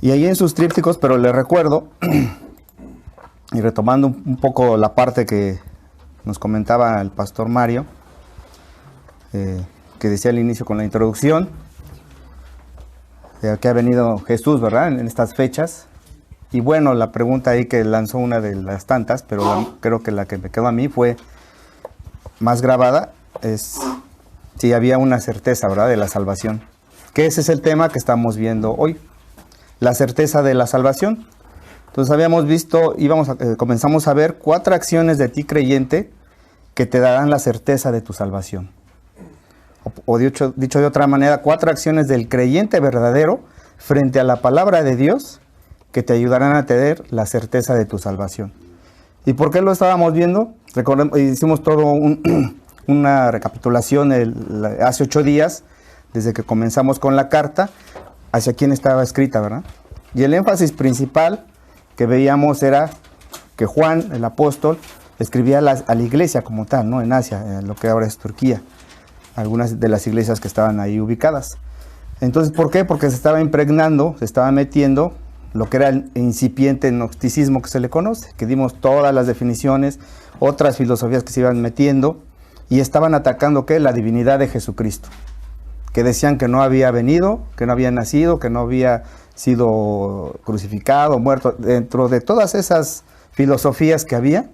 Y ahí en sus trípticos, pero les recuerdo, y retomando un poco la parte que nos comentaba el pastor Mario, que decía al inicio con la introducción, que ha venido Jesús, ¿verdad?, en estas fechas. Y bueno, la pregunta ahí que lanzó una de las tantas, pero creo que la que me quedó a mí fue más grabada, es si había una certeza, ¿verdad?, de la salvación. Que ese es el tema que estamos viendo hoy, la certeza de la salvación. Entonces habíamos visto, comenzamos a ver 4 acciones de ti creyente que te darán la certeza de tu salvación. O dicho de otra manera, 4 acciones del creyente verdadero frente a la palabra de Dios que te ayudarán a tener la certeza de tu salvación. ¿Y por qué lo estábamos viendo? Hicimos todo una recapitulación hace 8 días, desde que comenzamos con la carta, hacia quién estaba escrita, ¿verdad? Y el énfasis principal que veíamos era que Juan, el apóstol, escribía a la iglesia como tal, ¿no?, en Asia, en lo que ahora es Turquía, algunas de las iglesias que estaban ahí ubicadas. Entonces, ¿por qué? Porque se estaba impregnando, se estaba metiendo lo que era el incipiente gnosticismo que se le conoce, que dimos todas las definiciones, otras filosofías que se iban metiendo, y estaban atacando, ¿qué?, la divinidad de Jesucristo, que decían que no había venido, que no había nacido, que no había sido crucificado, muerto. Dentro de todas esas filosofías que había,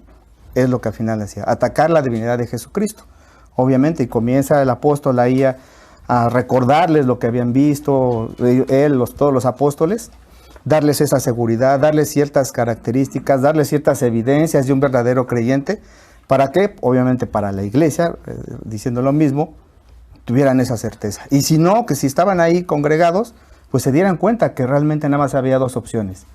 es lo que al final hacía, atacar la divinidad de Jesucristo, obviamente, y comienza el apóstol ahí a recordarles lo que habían visto, todos los apóstoles, darles esa seguridad, darles ciertas características, darles ciertas evidencias de un verdadero creyente. ¿Para qué? Obviamente para la iglesia, diciendo lo mismo, tuvieran esa certeza. Y si no, que si estaban ahí congregados, pues se dieran cuenta que realmente nada más había 2 opciones.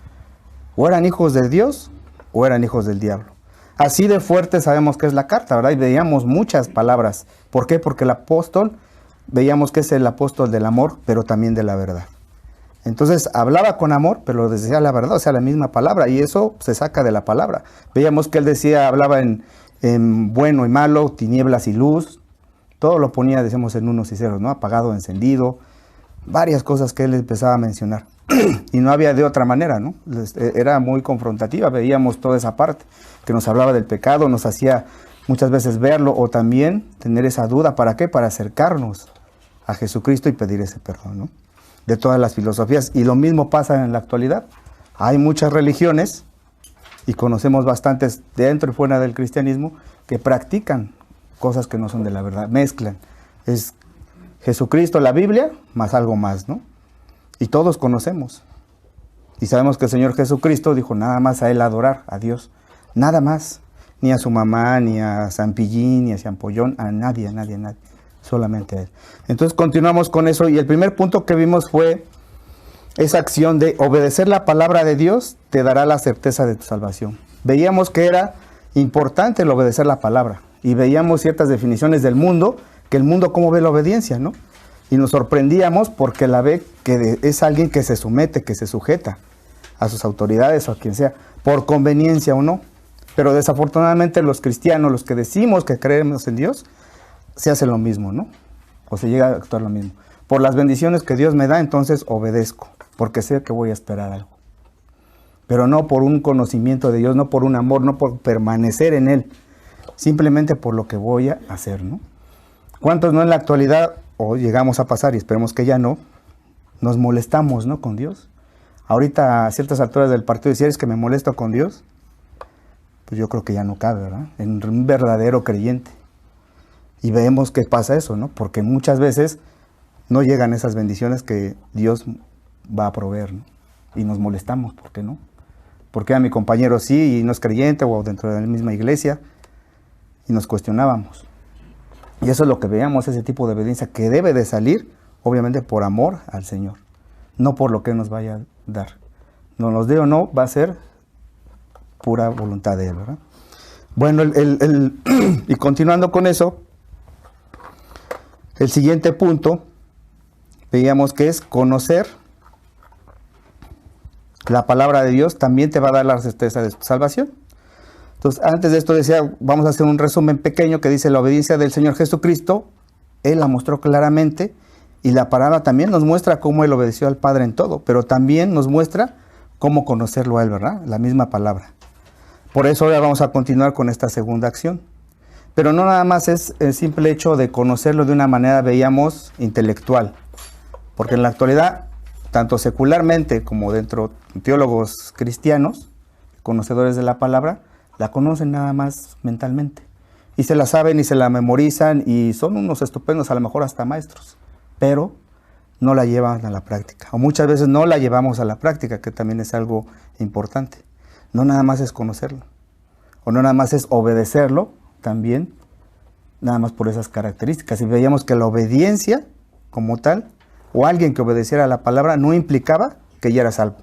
O eran hijos de Dios, o eran hijos del diablo. Así de fuerte sabemos que es la carta, ¿verdad? Y veíamos muchas palabras. ¿Por qué? Porque el apóstol, veíamos que es el apóstol del amor, pero también de la verdad. Entonces hablaba con amor, pero decía la verdad, o sea, la misma palabra, y eso se saca de la palabra. Veíamos que él hablaba en bueno y malo, tinieblas y luz, todo lo ponía, decimos, en unos y ceros, ¿no? Apagado, encendido, varias cosas que él empezaba a mencionar. Y no había de otra manera, ¿no? Era muy confrontativa, veíamos toda esa parte, que nos hablaba del pecado, nos hacía muchas veces verlo, o también tener esa duda. ¿Para qué? Para acercarnos a Jesucristo y pedir ese perdón, ¿no?, de todas las filosofías. Y lo mismo pasa en la actualidad. Hay muchas religiones, y conocemos bastantes dentro y fuera del cristianismo, que practican cosas que no son de la verdad, mezclan. Es Jesucristo, la Biblia, más algo más, ¿no? Y todos conocemos. Y sabemos que el Señor Jesucristo dijo nada más a Él adorar, a Dios. Nada más. Ni a su mamá, ni a San Pillín, ni a San Pollón, a nadie. Solamente a Él. Entonces continuamos con eso, y el primer punto que vimos fue esa acción de obedecer la palabra de Dios te dará la certeza de tu salvación. Veíamos que era importante el obedecer la palabra, y veíamos ciertas definiciones del mundo, que el mundo cómo ve la obediencia, ¿no? Y nos sorprendíamos porque la ve que es alguien que se somete, que se sujeta a sus autoridades o a quien sea, por conveniencia o no. Pero desafortunadamente los cristianos, los que decimos que creemos en Dios, se hace lo mismo, ¿no? O se llega a actuar lo mismo. Por las bendiciones que Dios me da, entonces obedezco, porque sé que voy a esperar algo. Pero no por un conocimiento de Dios, no por un amor, no por permanecer en Él, simplemente por lo que voy a hacer, ¿no? ¿Cuántos no en la actualidad, o llegamos a pasar, y esperemos que ya no, nos molestamos, ¿no?, con Dios? Ahorita a ciertas alturas del partido, si eres que me molesto con Dios, pues yo creo que ya no cabe, ¿verdad?, en un verdadero creyente. Y vemos que pasa eso, ¿no? Porque muchas veces no llegan esas bendiciones que Dios va a proveer, ¿no? Y nos molestamos, ¿por qué no? Porque a mi compañero sí y no es creyente, o dentro de la misma iglesia, y nos cuestionábamos. Y eso es lo que veíamos, ese tipo de obediencia que debe de salir, obviamente, por amor al Señor, no por lo que nos vaya a dar. No nos dé o no, va a ser pura voluntad de Él, ¿verdad? Bueno, y continuando con eso, el siguiente punto, veíamos que es conocer la palabra de Dios, también te va a dar la certeza de tu salvación. Entonces, antes de esto decía, vamos a hacer un resumen pequeño que dice la obediencia del Señor Jesucristo, Él la mostró claramente, Y la palabra también nos muestra cómo Él obedeció al Padre en todo, pero también nos muestra cómo conocerlo a Él, ¿verdad? La misma palabra. Por eso ahora vamos a continuar con esta segunda acción. Pero no nada más es el simple hecho de conocerlo de una manera, veíamos, intelectual. Porque en la actualidad, tanto secularmente como dentro de teólogos cristianos, conocedores de la palabra, la conocen nada más mentalmente. Y se la saben y se la memorizan y son unos estupendos, a lo mejor hasta maestros. Pero no la llevan a la práctica. O muchas veces no la llevamos a la práctica, que también es algo importante. No nada más es conocerlo. O no nada más es obedecerlo, también, nada más por esas características. Y veíamos que la obediencia, como tal, o alguien que obedeciera a la palabra, no implicaba que ya era salvo.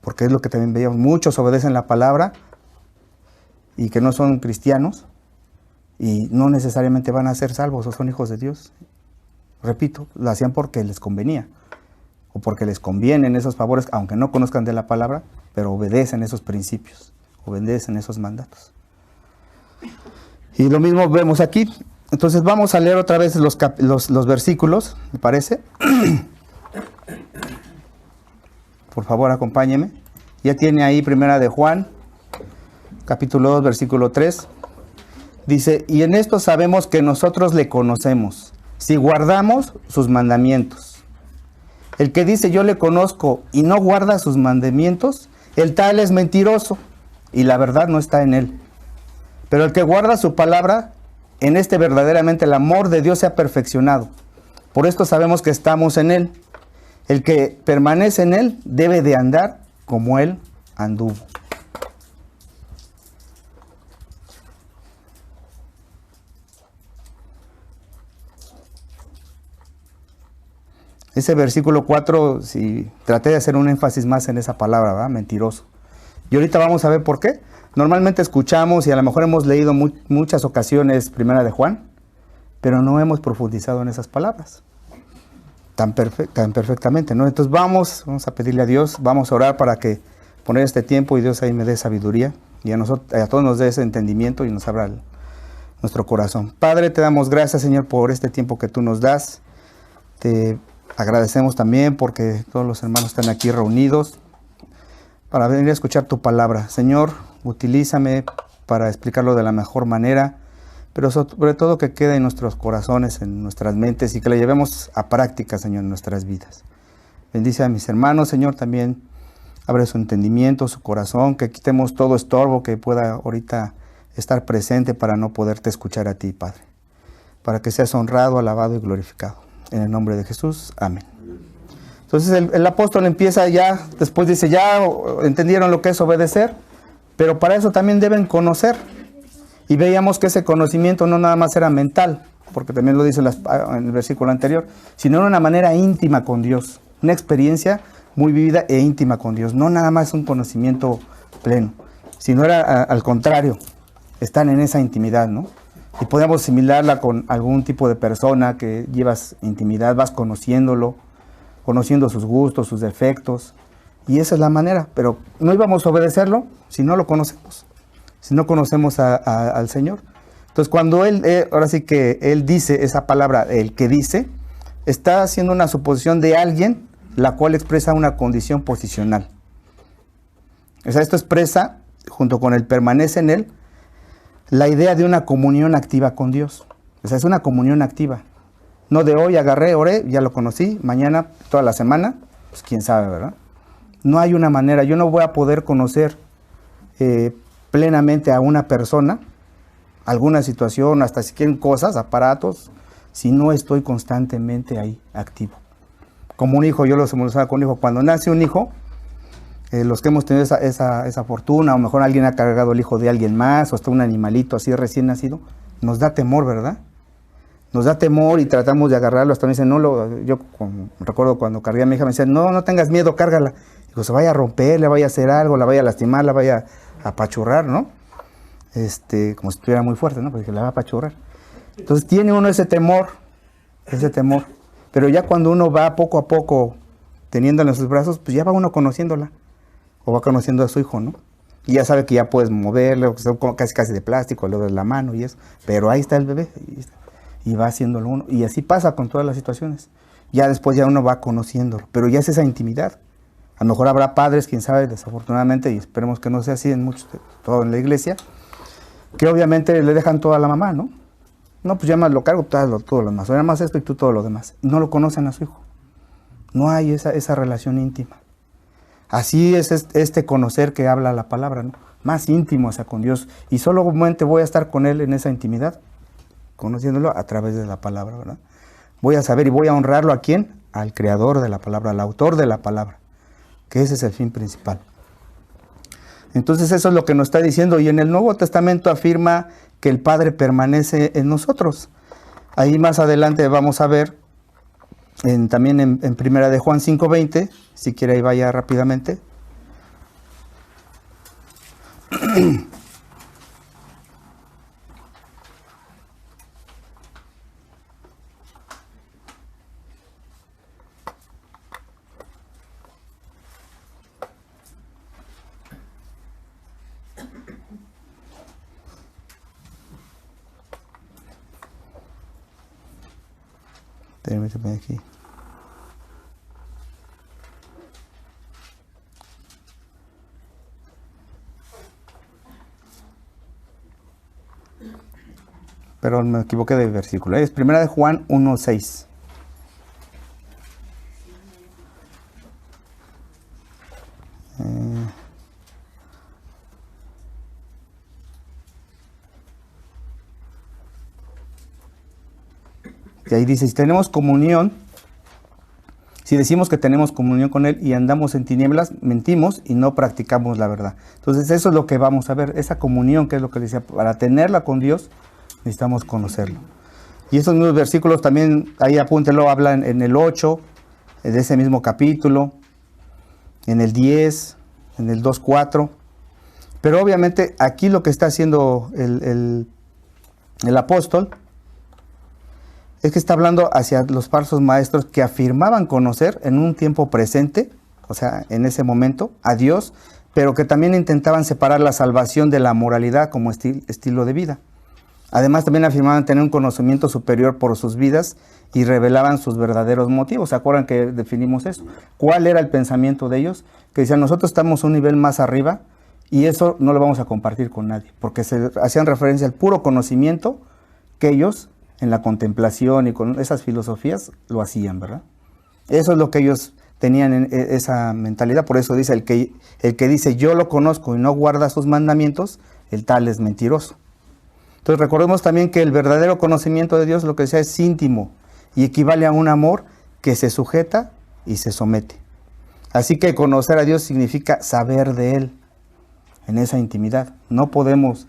Porque es lo que también veíamos. Muchos obedecen la palabra y que no son cristianos y no necesariamente van a ser salvos o son hijos de Dios. Repito, lo hacían porque les convenía o porque les convienen esos favores, aunque no conozcan de la palabra, pero obedecen esos principios, obedecen esos mandatos. Y lo mismo vemos aquí. Entonces vamos a leer otra vez los versículos, me parece. Por favor, acompáñeme. Ya tiene ahí Primera de Juan, capítulo 2, versículo 3. Dice, y en esto sabemos que nosotros le conocemos, si guardamos sus mandamientos. El que dice yo le conozco y no guarda sus mandamientos, el tal es mentiroso y la verdad no está en él. Pero el que guarda su palabra, en este verdaderamente el amor de Dios se ha perfeccionado. Por esto sabemos que estamos en él. El que permanece en él debe de andar como él anduvo. Ese versículo 4, si traté de hacer un énfasis más en esa palabra, ¿verdad? Mentiroso. Y ahorita vamos a ver por qué. Normalmente escuchamos y a lo mejor hemos leído muchas ocasiones Primera de Juan, pero no hemos profundizado en esas palabras tan perfectamente, ¿no? Entonces vamos a pedirle a Dios, vamos a orar para que poner este tiempo y Dios ahí me dé sabiduría y a todos nos dé ese entendimiento y nos abra nuestro corazón. Padre, te damos gracias, Señor, por este tiempo que tú nos das. Te agradecemos también porque todos los hermanos están aquí reunidos para venir a escuchar tu palabra. Señor, utilízame para explicarlo de la mejor manera, pero sobre todo que quede en nuestros corazones, en nuestras mentes y que lo llevemos a práctica, Señor, en nuestras vidas. Bendice a mis hermanos, Señor, también abre su entendimiento, su corazón, que quitemos todo estorbo que pueda ahorita estar presente para no poderte escuchar a ti, Padre, para que seas honrado, alabado y glorificado. En el nombre de Jesús, amén. Entonces el apóstol empieza ya, después dice, ya entendieron lo que es obedecer, pero para eso también deben conocer. Y veíamos que ese conocimiento no nada más era mental, porque también lo dice en el versículo anterior, sino en una manera íntima con Dios, una experiencia muy vivida e íntima con Dios. No nada más un conocimiento pleno, sino era al contrario, están en esa intimidad, ¿no? Y podemos asimilarla con algún tipo de persona que llevas intimidad, vas conociéndolo, conociendo sus gustos, sus defectos, y esa es la manera, pero no íbamos a obedecerlo si no lo conocemos, si no conocemos al Señor. Entonces cuando ahora sí que Él dice esa palabra, el que dice, está haciendo una suposición de alguien, la cual expresa una condición posicional. O sea, esto expresa, junto con el permanece en Él, la idea de una comunión activa con Dios. O sea, es una comunión activa. No de hoy agarré, oré, ya lo conocí, mañana, toda la semana, pues quién sabe, ¿verdad? No hay una manera, yo no voy a poder conocer plenamente a una persona, alguna situación, hasta si quieren cosas, aparatos, si no estoy constantemente ahí, activo. Como un hijo, yo lo simbolizaba con un hijo, cuando nace un hijo, los que hemos tenido esa fortuna, o mejor alguien ha cargado el hijo de alguien más, o hasta un animalito así recién nacido, nos da temor, ¿verdad? Nos da temor y tratamos de agarrarlo, hasta me dicen, yo recuerdo cuando cargué a mi hija, me decían, no tengas miedo, cárgala. Digo, se vaya a romper, le vaya a hacer algo, la vaya a lastimar, la vaya a apachurrar, ¿no? Como si estuviera muy fuerte, ¿no? Porque la va a apachurrar. Entonces tiene uno ese temor, pero ya cuando uno va poco a poco teniéndola en sus brazos, pues ya va uno conociéndola, o va conociendo a su hijo, ¿no? Y ya sabe que ya puedes moverle, que son casi de plástico, luego de la mano y eso, pero ahí está el bebé, y va haciéndolo uno. Y así pasa con todas las situaciones. Ya después ya uno va conociéndolo, pero ya es esa intimidad. A lo mejor habrá padres, quién sabe, desafortunadamente, y esperemos que no sea así en muchos, todo en la iglesia, que obviamente le dejan todo a la mamá, ¿no? No, pues ya más lo cargo, todo lo demás, o ya más esto y tú todo lo demás. Y no lo conocen a su hijo. No hay esa relación íntima. Así es este conocer que habla la palabra, ¿no? Más íntimo, o sea, con Dios. Y solamente voy a estar con Él en esa intimidad, conociéndolo a través de la palabra, ¿verdad? Voy a saber y voy a honrarlo, ¿a quién? Al creador de la palabra, al autor de la palabra, que ese es el fin principal. Entonces eso es lo que nos está diciendo, y en el Nuevo Testamento afirma que el Padre permanece en nosotros. Ahí más adelante vamos a ver, también en Primera de Juan 5:20, si quiere ahí vaya rápidamente. Permítame aquí. Perdón, me equivoqué de versículo. Es Primera de Juan 1:6. Y ahí dice, si tenemos comunión, si decimos que tenemos comunión con Él y andamos en tinieblas, mentimos y no practicamos la verdad. Entonces eso es lo que vamos a ver, esa comunión, que es lo que decía, para tenerla con Dios necesitamos conocerlo. Y esos mismos versículos también, ahí apúntelo, hablan en el 8, de ese mismo capítulo, en el 10, en el 2:4. Pero obviamente aquí lo que está haciendo el apóstol es que está hablando hacia los falsos maestros que afirmaban conocer en un tiempo presente, o sea, en ese momento, a Dios, pero que también intentaban separar la salvación de la moralidad como estilo de vida. Además, también afirmaban tener un conocimiento superior por sus vidas y revelaban sus verdaderos motivos. ¿Se acuerdan que definimos eso? ¿Cuál era el pensamiento de ellos? Que decían, nosotros estamos un nivel más arriba y eso no lo vamos a compartir con nadie, porque se hacían referencia al puro conocimiento que ellos, en la contemplación y con esas filosofías, lo hacían, ¿verdad? Eso es lo que ellos tenían en esa mentalidad. Por eso dice, el que dice yo lo conozco y no guarda sus mandamientos, el tal es mentiroso. Entonces recordemos también que el verdadero conocimiento de Dios, lo que decía, es íntimo y equivale a un amor que se sujeta y se somete. Así que conocer a Dios significa saber de Él en esa intimidad. No podemos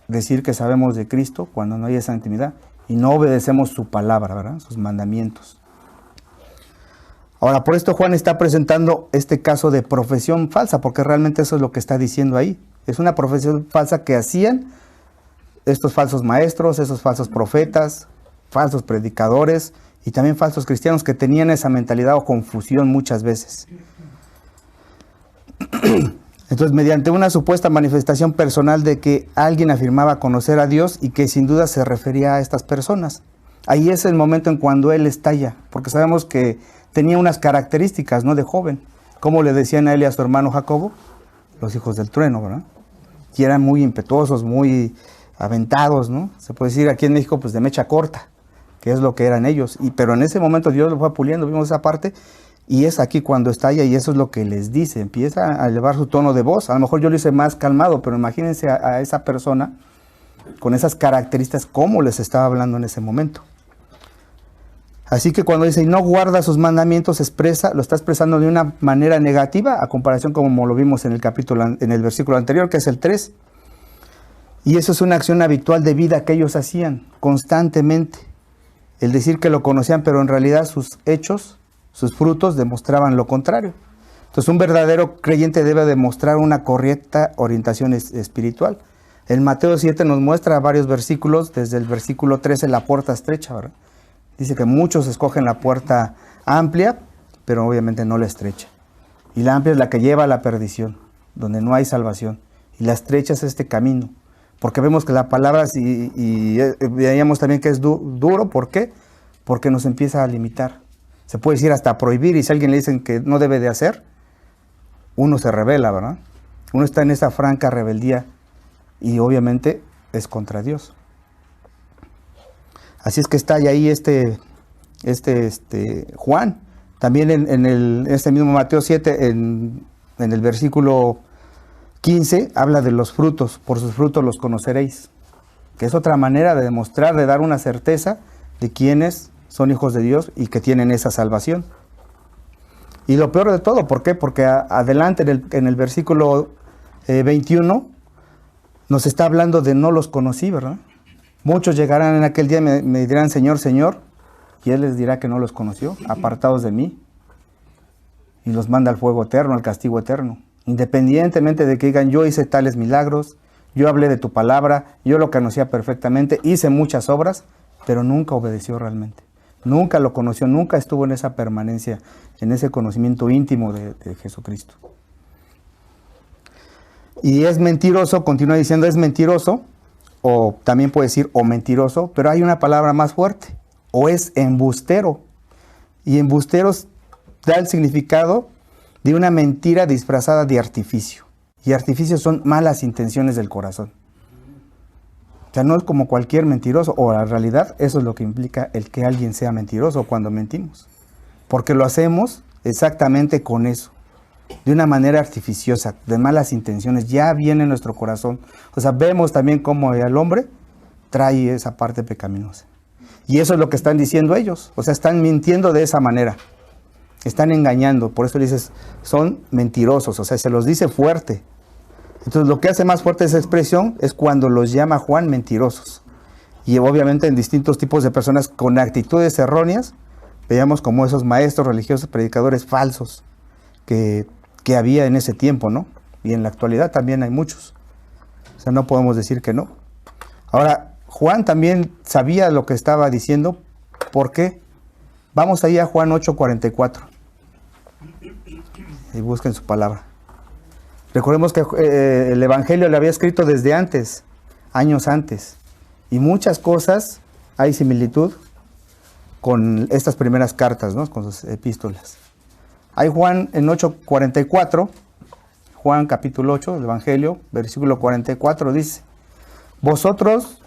decir que sabemos de Cristo cuando no hay esa intimidad y no obedecemos su palabra, ¿verdad? Sus mandamientos. Ahora, por esto Juan está presentando este caso de profesión falsa, porque realmente eso es lo que está diciendo ahí. Es una profesión falsa que hacían estos falsos maestros, esos falsos profetas, falsos predicadores y también falsos cristianos que tenían esa mentalidad o confusión muchas veces. Entonces, mediante una supuesta manifestación personal de que alguien afirmaba conocer a Dios y que sin duda se refería a estas personas. Ahí es el momento en cuando él estalla, porque sabemos que tenía unas características, ¿no?, de joven. Como le decían a él y a su hermano Jacobo, los hijos del trueno, ¿verdad? Y eran muy impetuosos, muy aventados, ¿no? Se puede decir aquí en México, pues de mecha corta, que es lo que eran ellos. Pero en ese momento Dios lo fue puliendo, vimos esa parte, y es aquí cuando estalla, y eso es lo que les dice. Empieza a elevar su tono de voz. A lo mejor yo lo hice más calmado, pero imagínense a esa persona con esas características, cómo les estaba hablando en ese momento. Así que cuando dice, y no guarda sus mandamientos, lo está expresando de una manera negativa, a comparación como lo vimos en el versículo anterior, que es el 3. Y eso es una acción habitual de vida que ellos hacían constantemente. El decir que lo conocían, pero en realidad sus hechos, sus frutos demostraban lo contrario. Entonces un verdadero creyente debe demostrar una correcta orientación espiritual. En Mateo 7 nos muestra varios versículos, desde el versículo 13, la puerta estrecha, ¿verdad? Dice que muchos escogen la puerta amplia, pero obviamente no la estrecha. Y la amplia es la que lleva a la perdición, donde no hay salvación. Y la estrecha es este camino, Porque vemos que la palabra, y veíamos también que es duro, ¿por qué? Porque nos empieza a limitar. Se puede decir hasta prohibir, y si a alguien le dicen que no debe de hacer, uno se rebela, ¿verdad? Uno está en esa franca rebeldía y obviamente es contra Dios. Así es que está ahí Juan. También en este mismo Mateo 7, en el versículo 15, habla de los frutos. Por sus frutos los conoceréis. Que es otra manera de demostrar, de dar una certeza de quiénes son hijos de Dios y que tienen esa salvación. Y lo peor de todo, ¿por qué? Porque adelante en el versículo 21 nos está hablando de no los conocí, ¿verdad? Muchos llegarán en aquel día y me dirán, Señor, Señor, y Él les dirá que no los conoció, apartados de mí, y los manda al fuego eterno, al castigo eterno. Independientemente de que digan, yo hice tales milagros, yo hablé de tu palabra, yo lo conocía perfectamente, hice muchas obras, pero nunca obedeció realmente. Nunca lo conoció, nunca estuvo en esa permanencia, en ese conocimiento íntimo de Jesucristo. Y es mentiroso, continúa diciendo, es mentiroso, o también puede decir o mentiroso, pero hay una palabra más fuerte, o es embustero. Y embusteros da el significado de una mentira disfrazada de artificio. Y artificios son malas intenciones del corazón. O sea, no es como cualquier mentiroso, o en realidad eso es lo que implica el que alguien sea mentiroso cuando mentimos. Porque lo hacemos exactamente con eso, de una manera artificiosa, de malas intenciones, ya viene en nuestro corazón. O sea, vemos también cómo el hombre trae esa parte pecaminosa. Y eso es lo que están diciendo ellos, o sea, están mintiendo de esa manera. Están engañando, por eso dices, son mentirosos, o sea, se los dice fuerte. Entonces lo que hace más fuerte esa expresión es cuando los llama Juan mentirosos. Y obviamente en distintos tipos de personas con actitudes erróneas, veamos como esos maestros religiosos, predicadores falsos que había en ese tiempo, ¿no? Y en la actualidad también hay muchos. O sea, no podemos decir que no. Ahora, Juan también sabía lo que estaba diciendo. ¿Por qué? Vamos ahí a Juan 8:44. Y busquen su palabra. Recordemos que el Evangelio le había escrito desde antes, años antes. Y muchas cosas hay similitud con estas primeras cartas, ¿no? Con sus epístolas. Hay Juan en 8:44, Juan capítulo 8, el Evangelio, versículo 44, dice, Vosotros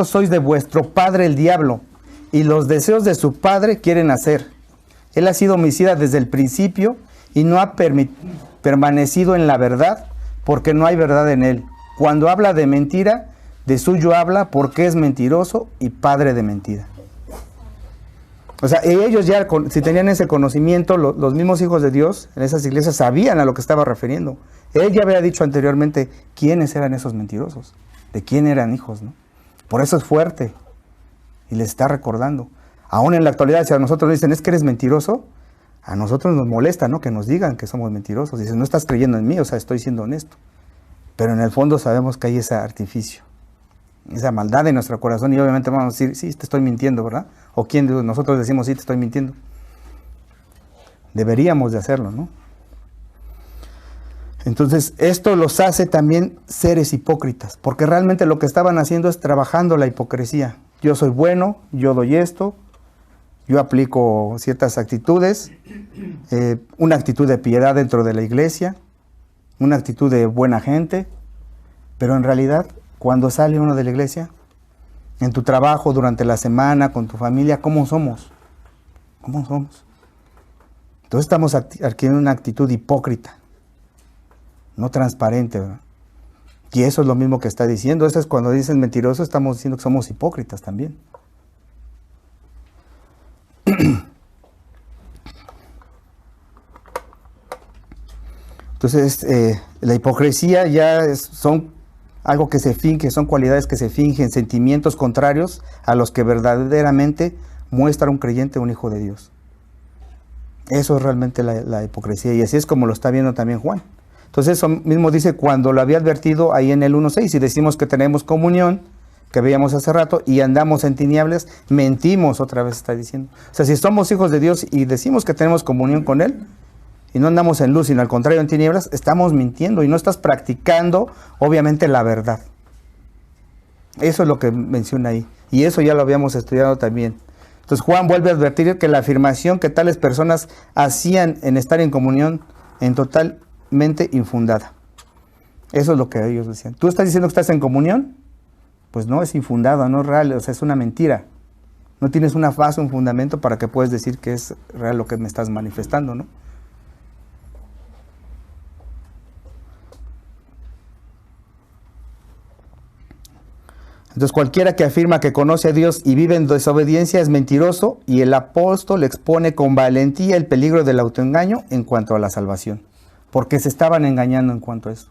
sois de vuestro padre el diablo, y los deseos de su padre quieren hacer. Él ha sido homicida desde el principio y no ha permanecido en la verdad, porque no hay verdad en él. Cuando habla de mentira, de suyo habla, porque es mentiroso y padre de mentira. O sea, ellos ya, si tenían ese conocimiento, los mismos hijos de Dios en esas iglesias sabían a lo que estaba refiriendo. Él ya había dicho anteriormente quiénes eran esos mentirosos, de quién eran hijos, ¿no? Por eso es fuerte y les está recordando. Aún en la actualidad, si a nosotros nos dicen, es que eres mentiroso, a nosotros nos molesta, ¿no? Que nos digan que somos mentirosos. Dicen, no estás creyendo en mí, o sea, estoy siendo honesto. Pero en el fondo sabemos que hay ese artificio, esa maldad en nuestro corazón, y obviamente vamos a decir, sí, te estoy mintiendo, ¿verdad? O quién de nosotros decimos, sí, te estoy mintiendo. Deberíamos de hacerlo, ¿no? Entonces, esto los hace también seres hipócritas, porque realmente lo que estaban haciendo es trabajando la hipocresía. Yo soy bueno, yo doy esto, yo aplico ciertas actitudes, una actitud de piedad dentro de la iglesia, una actitud de buena gente, pero en realidad, cuando sale uno de la iglesia, en tu trabajo, durante la semana, con tu familia, ¿cómo somos? ¿Cómo somos? Entonces estamos adquiriendo una actitud hipócrita, no transparente, ¿verdad? Y eso es lo mismo que está diciendo. Eso es cuando dicen mentiroso, estamos diciendo que somos hipócritas también. Entonces, la hipocresía ya son algo que se finge, son cualidades que se fingen, sentimientos contrarios a los que verdaderamente muestra un creyente, un hijo de Dios. Eso es realmente la hipocresía, y así es como lo está viendo también Juan. Entonces eso mismo dice cuando lo había advertido ahí en el 1:6, y decimos que tenemos comunión, que veíamos hace rato, y andamos en tinieblas, mentimos, otra vez está diciendo. O sea, si somos hijos de Dios y decimos que tenemos comunión con Él, y no andamos en luz, sino al contrario en tinieblas, estamos mintiendo y no estás practicando, obviamente, la verdad. Eso es lo que menciona ahí. Y eso ya lo habíamos estudiado también. Entonces Juan vuelve a advertir que la afirmación que tales personas hacían en estar en comunión en totalmente infundada. Eso es lo que ellos decían. ¿Tú estás diciendo que estás en comunión? Pues no, es infundada, no es real, o sea, es una mentira. No tienes una base, un fundamento para que puedas decir que es real lo que me estás manifestando, ¿no? Entonces cualquiera que afirma que conoce a Dios y vive en desobediencia es mentiroso, y el apóstol expone con valentía el peligro del autoengaño en cuanto a la salvación, porque se estaban engañando en cuanto a eso.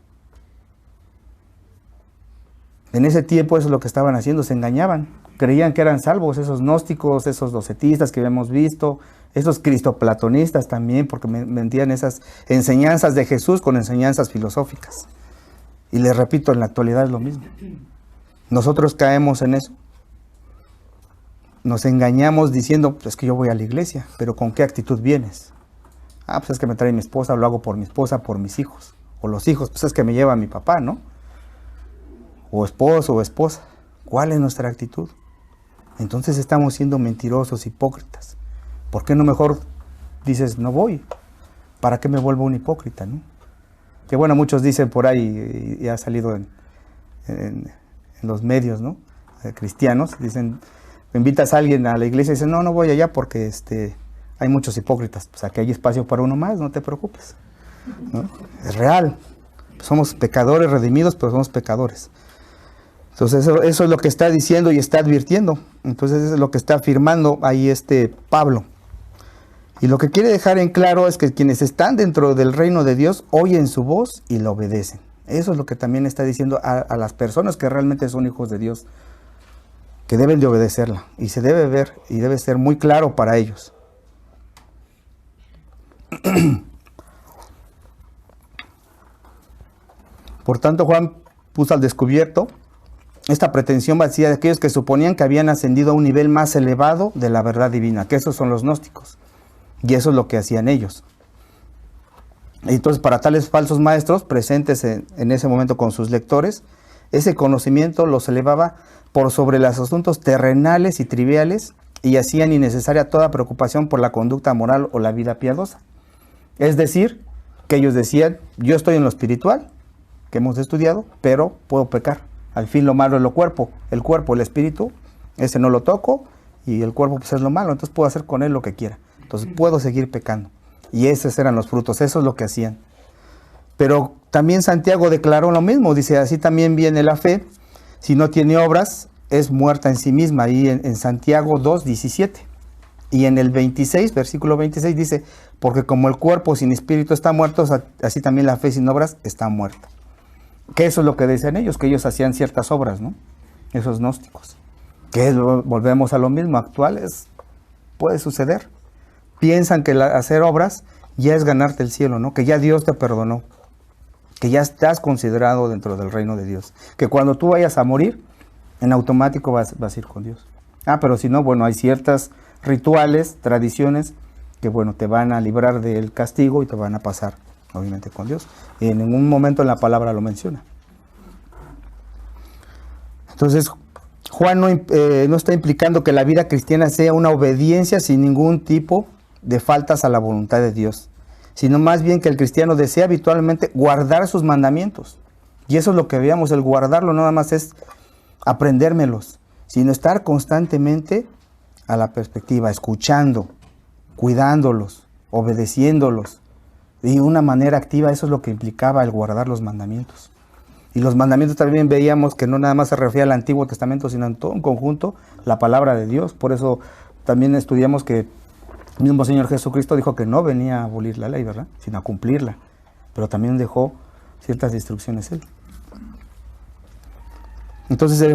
En ese tiempo eso es lo que estaban haciendo, se engañaban, creían que eran salvos, esos gnósticos, esos docetistas que habíamos visto, esos cristoplatonistas también, porque mentían esas enseñanzas de Jesús con enseñanzas filosóficas. Y les repito, en la actualidad es lo mismo. Nosotros caemos en eso. Nos engañamos diciendo, pues es que yo voy a la iglesia, pero ¿con qué actitud vienes? Ah, pues es que me trae mi esposa, lo hago por mi esposa, por mis hijos. O los hijos, pues es que me lleva mi papá, ¿no? O esposo o esposa. ¿Cuál es nuestra actitud? Entonces estamos siendo mentirosos, hipócritas. ¿Por qué no mejor dices, no voy? ¿Para qué me vuelvo un hipócrita, no? Que bueno, muchos dicen por ahí, y ha salido en los medios, ¿no? Cristianos, dicen, invitas a alguien a la iglesia y dicen, no voy allá porque hay muchos hipócritas. Pues aquí hay espacio para uno más, no te preocupes, ¿no? Es real. Somos pecadores redimidos, pero somos pecadores. Entonces eso es lo que está diciendo y está advirtiendo. Entonces eso es lo que está afirmando ahí Pablo. Y lo que quiere dejar en claro es que quienes están dentro del reino de Dios oyen su voz y la obedecen. Eso es lo que también está diciendo a las personas que realmente son hijos de Dios, que deben de obedecerla. Y se debe ver y debe ser muy claro para ellos. Por tanto, Juan puso al descubierto esta pretensión vacía de aquellos que suponían que habían ascendido a un nivel más elevado de la verdad divina, que esos son los gnósticos. Y eso es lo que hacían ellos. Entonces, para tales falsos maestros, presentes en ese momento con sus lectores, ese conocimiento los elevaba por sobre los asuntos terrenales y triviales y hacían innecesaria toda preocupación por la conducta moral o la vida piadosa. Es decir, que ellos decían, yo estoy en lo espiritual, que hemos estudiado, pero puedo pecar. Al fin lo malo es el cuerpo, el espíritu, ese no lo toco, y el cuerpo pues es lo malo, entonces puedo hacer con él lo que quiera. Entonces puedo seguir pecando. Y esos eran los frutos, eso es lo que hacían. Pero también Santiago declaró lo mismo, dice, así también viene la fe, si no tiene obras, es muerta en sí misma, ahí en Santiago 2:17. Y en el 26, versículo 26 dice, porque como el cuerpo sin espíritu está muerto, así también la fe sin obras está muerta. Que eso es lo que decían ellos, que ellos hacían ciertas obras, ¿no? Esos gnósticos. Que volvemos a lo mismo, actuales, puede suceder. Piensan que hacer obras ya es ganarte el cielo, ¿no? Que ya Dios te perdonó, que ya estás considerado dentro del reino de Dios, que cuando tú vayas a morir, en automático vas a ir con Dios. Ah, pero si no, bueno, hay ciertas rituales, tradiciones, que bueno, te van a librar del castigo y te van a pasar, obviamente, con Dios. Y en ningún momento en la palabra lo menciona. Entonces, Juan no está implicando que la vida cristiana sea una obediencia sin ningún tipo de faltas a la voluntad de Dios, sino más bien que el cristiano desea habitualmente guardar sus mandamientos. Y eso es lo que veíamos, el guardarlo no nada más es aprendérmelos, sino estar constantemente a la perspectiva, escuchando, cuidándolos, obedeciéndolos. De una manera activa, eso es lo que implicaba el guardar los mandamientos. Y los mandamientos también veíamos que no nada más se refiere al Antiguo Testamento, sino en todo un conjunto, la palabra de Dios. Por eso también estudiamos que el mismo Señor Jesucristo dijo que no venía a abolir la ley, ¿verdad? Sino a cumplirla. Pero también dejó ciertas instrucciones Él. Entonces,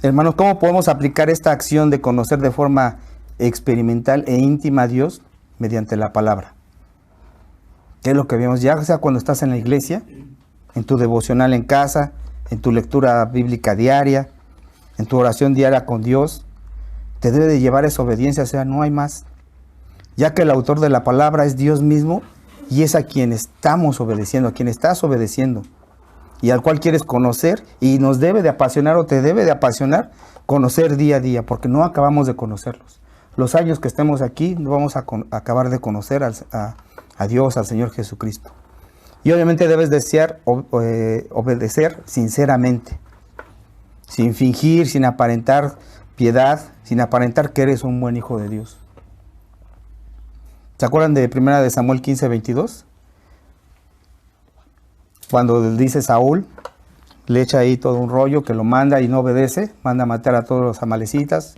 hermanos, ¿cómo podemos aplicar esta acción de conocer de forma experimental e íntima a Dios mediante la palabra? ¿Qué es lo que vemos? Ya sea cuando estás en la iglesia, en tu devocional en casa, en tu lectura bíblica diaria, en tu oración diaria con Dios, te debe de llevar esa obediencia, o sea, no hay más. Ya que el autor de la palabra es Dios mismo y es a quien estamos obedeciendo, a quien estás obedeciendo. y al cual quieres conocer, y nos debe de apasionar o te debe de apasionar conocer día a día, porque no acabamos de conocerlos. Los años que estemos aquí no vamos a acabar de conocer a Dios, al Señor Jesucristo. Y obviamente debes desear obedecer sinceramente, sin fingir, sin aparentar piedad, sin aparentar que eres un buen hijo de Dios. ¿Se acuerdan de 1 de Samuel 15:22? Cuando dice Saúl, le echa ahí todo un rollo que lo manda y no obedece, manda a matar a todos los amalecitas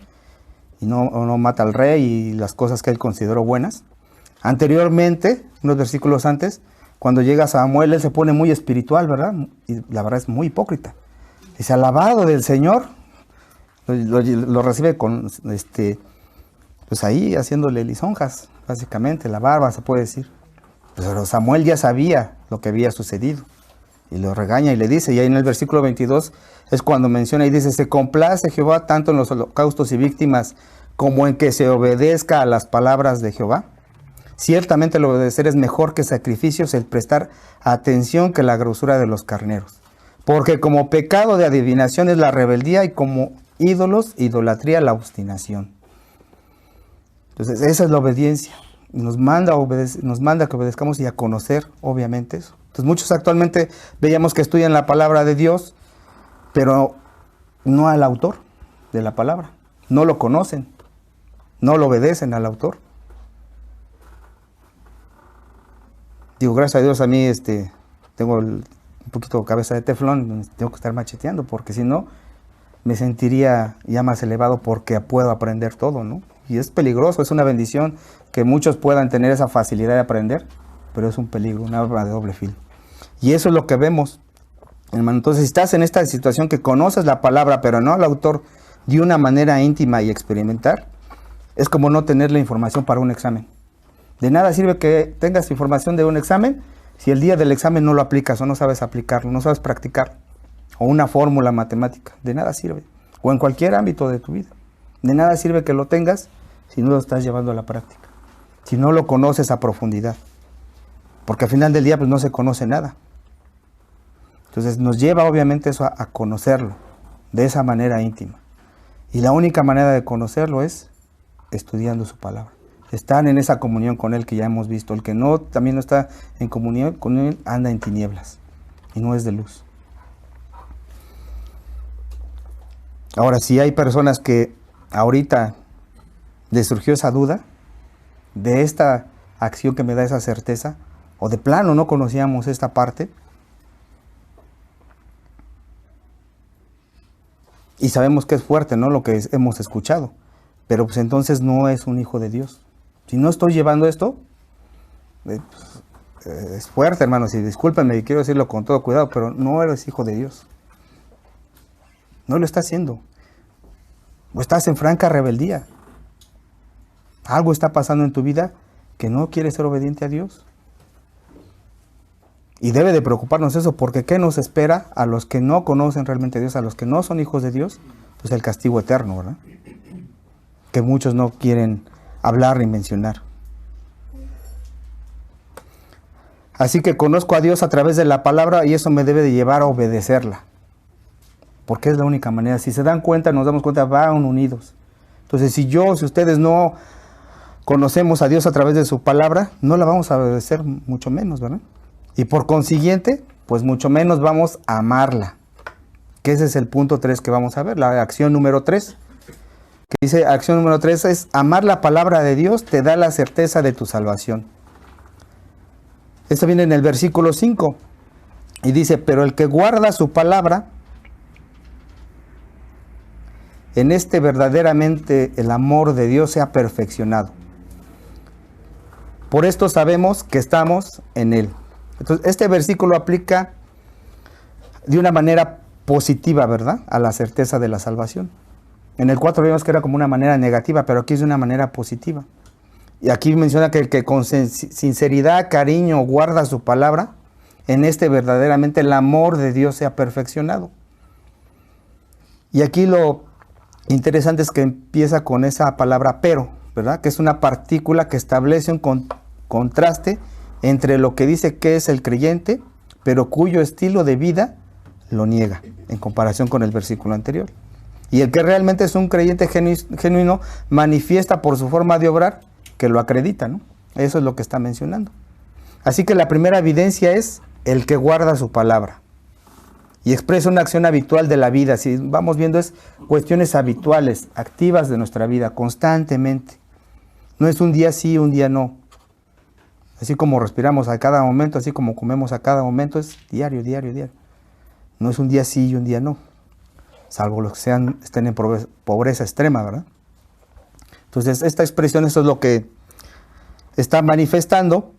y no mata al rey y las cosas que él consideró buenas. Anteriormente, unos versículos antes, cuando llega Samuel, él se pone muy espiritual, ¿verdad? Y la verdad es muy hipócrita. Dice, alabado del Señor, lo recibe con, pues ahí haciéndole lisonjas, básicamente, la barba se puede decir. Pero Samuel ya sabía lo que había sucedido. Y lo regaña y le dice, y ahí en el versículo 22 es cuando menciona y dice, se complace Jehová tanto en los holocaustos y víctimas como en que se obedezca a las palabras de Jehová. Ciertamente el obedecer es mejor que sacrificios, el prestar atención que la grosura de los carneros. Porque como pecado de adivinación es la rebeldía y como ídolos, idolatría, la obstinación. Entonces esa es la obediencia. Nos manda que obedezcamos y a conocer, obviamente, eso. Entonces muchos actualmente veíamos que estudian la palabra de Dios, pero no al autor de la palabra. No lo conocen, no lo obedecen al autor. Digo, gracias a Dios a mí tengo un poquito de cabeza de teflón, tengo que estar macheteando, porque si no, me sentiría ya más elevado porque puedo aprender todo, ¿no? Y es peligroso, es una bendición que muchos puedan tener esa facilidad de aprender, pero es un peligro, una arma de doble filo. Y eso es lo que vemos, hermano. Entonces, si estás en esta situación que conoces la palabra, pero no al autor de una manera íntima y experimental, es como no tener la información para un examen. De nada sirve que tengas información de un examen si el día del examen no lo aplicas o no sabes aplicarlo, no sabes practicar, o una fórmula matemática. De nada sirve, o en cualquier ámbito de tu vida. De nada sirve que lo tengas si no lo estás llevando a la práctica, si no lo conoces a profundidad, porque al final del día pues no se conoce nada. Entonces nos lleva obviamente eso a conocerlo de esa manera íntima, y la única manera de conocerlo es estudiando su palabra, estar en esa comunión con Él que ya hemos visto. El que no también no está en comunión con Él anda en tinieblas y no es de luz. Ahora, si hay personas que ahorita les surgió esa duda de esta acción que me da esa certeza, o de plano no conocíamos esta parte, y sabemos que es fuerte, ¿no? Lo que hemos escuchado, pero pues entonces no es un hijo de Dios. Si no estoy llevando esto, es fuerte, hermanos, y discúlpenme, y quiero decirlo con todo cuidado, pero no eres hijo de Dios. No lo estás haciendo. O estás en franca rebeldía. Algo está pasando en tu vida que no quieres ser obediente a Dios. Y debe de preocuparnos eso, porque ¿qué nos espera a los que no conocen realmente a Dios, a los que no son hijos de Dios? Pues el castigo eterno, ¿verdad? Que muchos no quieren hablar ni mencionar. Así que conozco a Dios a través de la palabra y eso me debe de llevar a obedecerla. Porque es la única manera. Si se dan cuenta, nos damos cuenta, van unidos. Entonces, si ustedes no conocemos a Dios a través de su palabra, no la vamos a obedecer, mucho menos, ¿verdad? Y por consiguiente, pues mucho menos vamos a amarla. Que ese es el punto 3 que vamos a ver, la acción número 3. Que dice, acción número 3 es, amar la palabra de Dios te da la certeza de tu salvación. Esto viene en el versículo 5. Y dice, pero el que guarda su palabra, en este verdaderamente el amor de Dios se ha perfeccionado. Por esto sabemos que estamos en Él. Entonces, este versículo aplica de una manera positiva, ¿verdad?, a la certeza de la salvación. En el 4 vimos que era como una manera negativa, pero aquí es de una manera positiva. Y aquí menciona que el que con sinceridad, cariño, guarda su palabra, en este verdaderamente el amor de Dios se ha perfeccionado. Y aquí lo interesante es que empieza con esa palabra pero, ¿verdad?, que es una partícula que establece un contraste entre lo que dice que es el creyente, pero cuyo estilo de vida lo niega en comparación con el versículo anterior. Y el que realmente es un creyente genuino manifiesta por su forma de obrar que lo acredita, ¿no? Eso es lo que está mencionando. Así que la primera evidencia es el que guarda su palabra y expresa una acción habitual de la vida. Si vamos viendo, es cuestiones habituales, activas de nuestra vida, constantemente. No es un día sí, un día no. Así como respiramos a cada momento, así como comemos a cada momento, es diario, diario, diario. No es un día sí y un día no, salvo los que estén en pobreza extrema, ¿verdad? Entonces, esta expresión, eso es lo que está manifestando.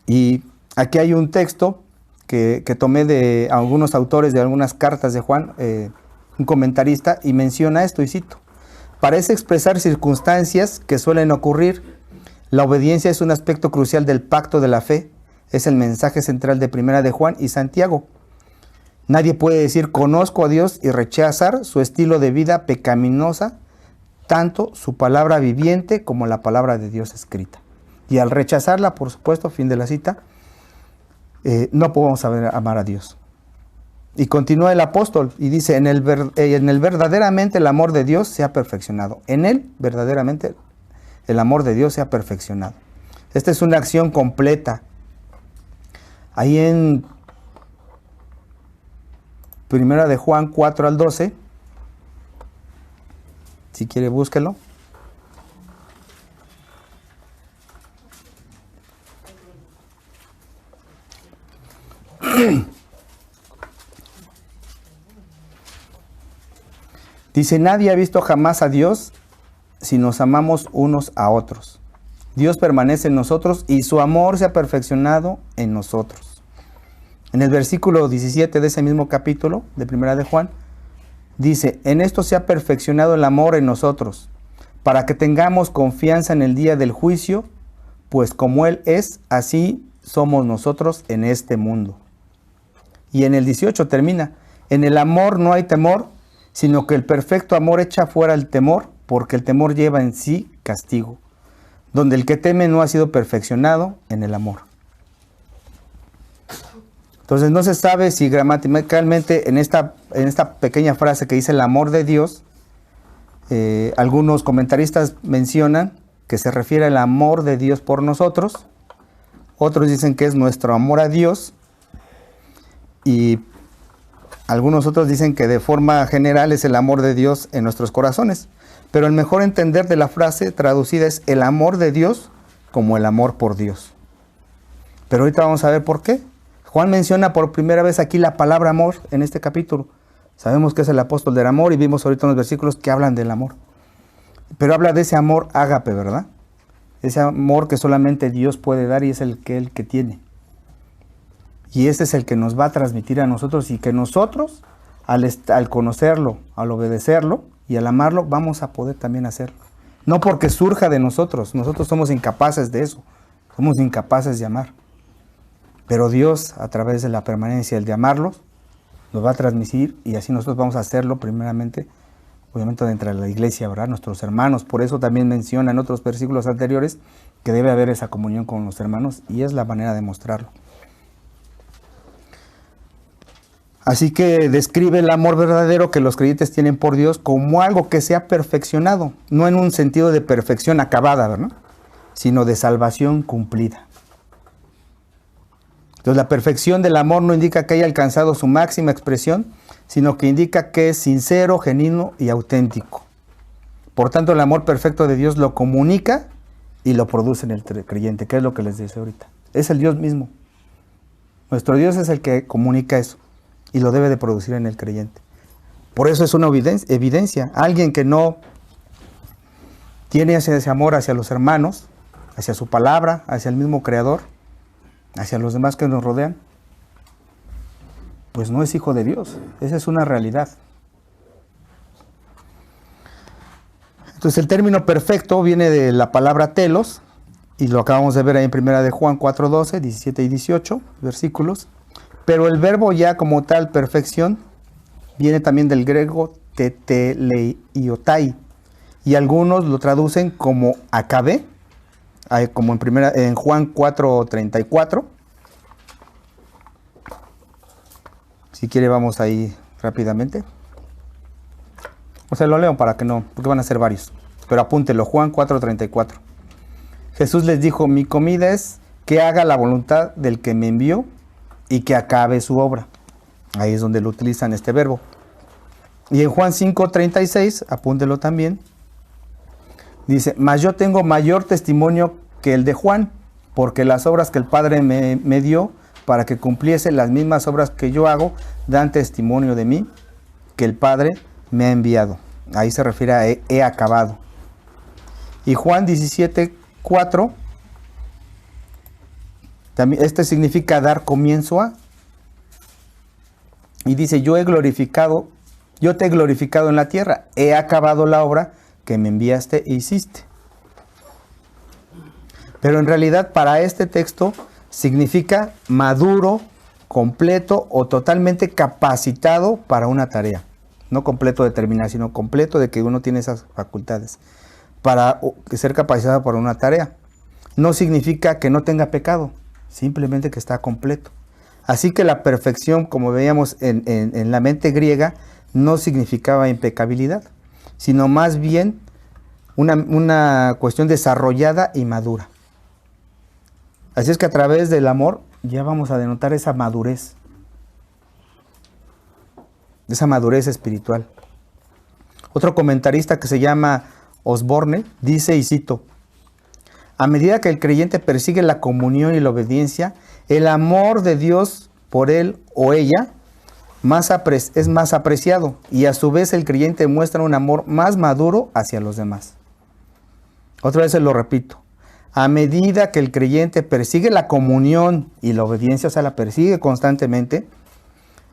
Y aquí hay un texto que tomé de algunos autores de algunas cartas de Juan, un comentarista, y menciona esto, y cito: parece expresar circunstancias que suelen ocurrir. La obediencia es un aspecto crucial del pacto de la fe. Es el mensaje central de Primera de Juan y Santiago. Nadie puede decir conozco a Dios y rechazar su estilo de vida pecaminosa, tanto su palabra viviente como la palabra de Dios escrita. Y al rechazarla, por supuesto, fin de la cita, no podemos saber amar a Dios. Y continúa el apóstol y dice, en el verdaderamente el amor de Dios se ha perfeccionado. En él verdaderamente el amor de Dios se ha perfeccionado. Esta es una acción completa. Ahí en Primera de Juan 4 al 12, si quiere búsquelo. Dice, nadie ha visto jamás a Dios si nos amamos unos a otros. Dios permanece en nosotros y su amor se ha perfeccionado en nosotros. En el versículo 17 de ese mismo capítulo de Primera de Juan, dice, en esto se ha perfeccionado el amor en nosotros, para que tengamos confianza en el día del juicio, pues como Él es, así somos nosotros en este mundo. Y en el 18 termina, en el amor no hay temor, sino que el perfecto amor echa fuera el temor, porque el temor lleva en sí castigo, donde el que teme no ha sido perfeccionado en el amor. Entonces no se sabe si gramaticalmente en esta pequeña frase que dice el amor de Dios, algunos comentaristas mencionan que se refiere al amor de Dios por nosotros, otros dicen que es nuestro amor a Dios, y algunos otros dicen que de forma general es el amor de Dios en nuestros corazones. Pero el mejor entender de la frase traducida es el amor de Dios como el amor por Dios. Pero ahorita vamos a ver por qué. Juan menciona por primera vez aquí la palabra amor en este capítulo. Sabemos que es el apóstol del amor y vimos ahorita unos versículos que hablan del amor. Pero habla de ese amor ágape, ¿verdad? Ese amor que solamente Dios puede dar y es el que tiene. Y ese es el que nos va a transmitir a nosotros y que nosotros, al conocerlo, al obedecerlo y al amarlo, vamos a poder también hacerlo. No porque surja de nosotros somos incapaces de eso, somos incapaces de amar. Pero Dios, a través de la permanencia, el de amarlos, nos va a transmitir y así nosotros vamos a hacerlo primeramente, obviamente dentro de la iglesia, ¿verdad? Nuestros hermanos, por eso también menciona en otros versículos anteriores que debe haber esa comunión con los hermanos y es la manera de mostrarlo. Así que describe el amor verdadero que los creyentes tienen por Dios como algo que se ha perfeccionado, no en un sentido de perfección acabada, ¿verdad? Sino de salvación cumplida. Entonces la perfección del amor no indica que haya alcanzado su máxima expresión, sino que indica que es sincero, genuino y auténtico. Por tanto, el amor perfecto de Dios lo comunica y lo produce en el creyente, que es lo que les decía ahorita. Es el Dios mismo. Nuestro Dios es el que comunica eso. Y lo debe de producir en el creyente. Por eso es una evidencia. Alguien que no tiene ese amor hacia los hermanos, hacia su palabra, hacia el mismo Creador, hacia los demás que nos rodean, pues no es hijo de Dios. Esa es una realidad. Entonces el término perfecto viene de la palabra telos, y lo acabamos de ver ahí en Primera de Juan 4:12, 17 y 18 versículos. Pero el verbo ya como tal, perfección, viene también del griego teteleiotai. Y algunos lo traducen como acabé, como en Juan 4:34. Si quiere vamos ahí rápidamente. O sea, lo leo para que no, porque van a ser varios. Pero apúntelo, Juan 4:34. Jesús les dijo, mi comida es que haga la voluntad del que me envió y que acabe su obra. Ahí es donde lo utilizan este verbo. Y en Juan 5:36, apúntelo también, dice, mas yo tengo mayor testimonio que el de Juan, porque las obras que el Padre me dio para que cumpliese las mismas obras que yo hago, dan testimonio de mí, que el Padre me ha enviado. Ahí se refiere a he acabado. Y Juan 17:4, también este significa dar comienzo a. Y dice, yo te he glorificado en la tierra, he acabado la obra que me enviaste e hiciste. Pero en realidad para este texto significa maduro, completo o totalmente capacitado para una tarea. No completo de terminar, sino completo de que uno tiene esas facultades para ser capacitado para una tarea. No significa que no tenga pecado, simplemente que está completo. Así que la perfección, como veíamos en la mente griega, no significaba impecabilidad, sino más bien una cuestión desarrollada y madura. Así es que a través del amor ya vamos a denotar esa madurez espiritual. Otro comentarista que se llama Osborne dice, y cito, a medida que el creyente persigue la comunión y la obediencia, el amor de Dios por él o ella es más apreciado y a su vez el creyente muestra un amor más maduro hacia los demás. Otra vez se lo repito. A medida que el creyente persigue la comunión y la obediencia, o sea, la persigue constantemente,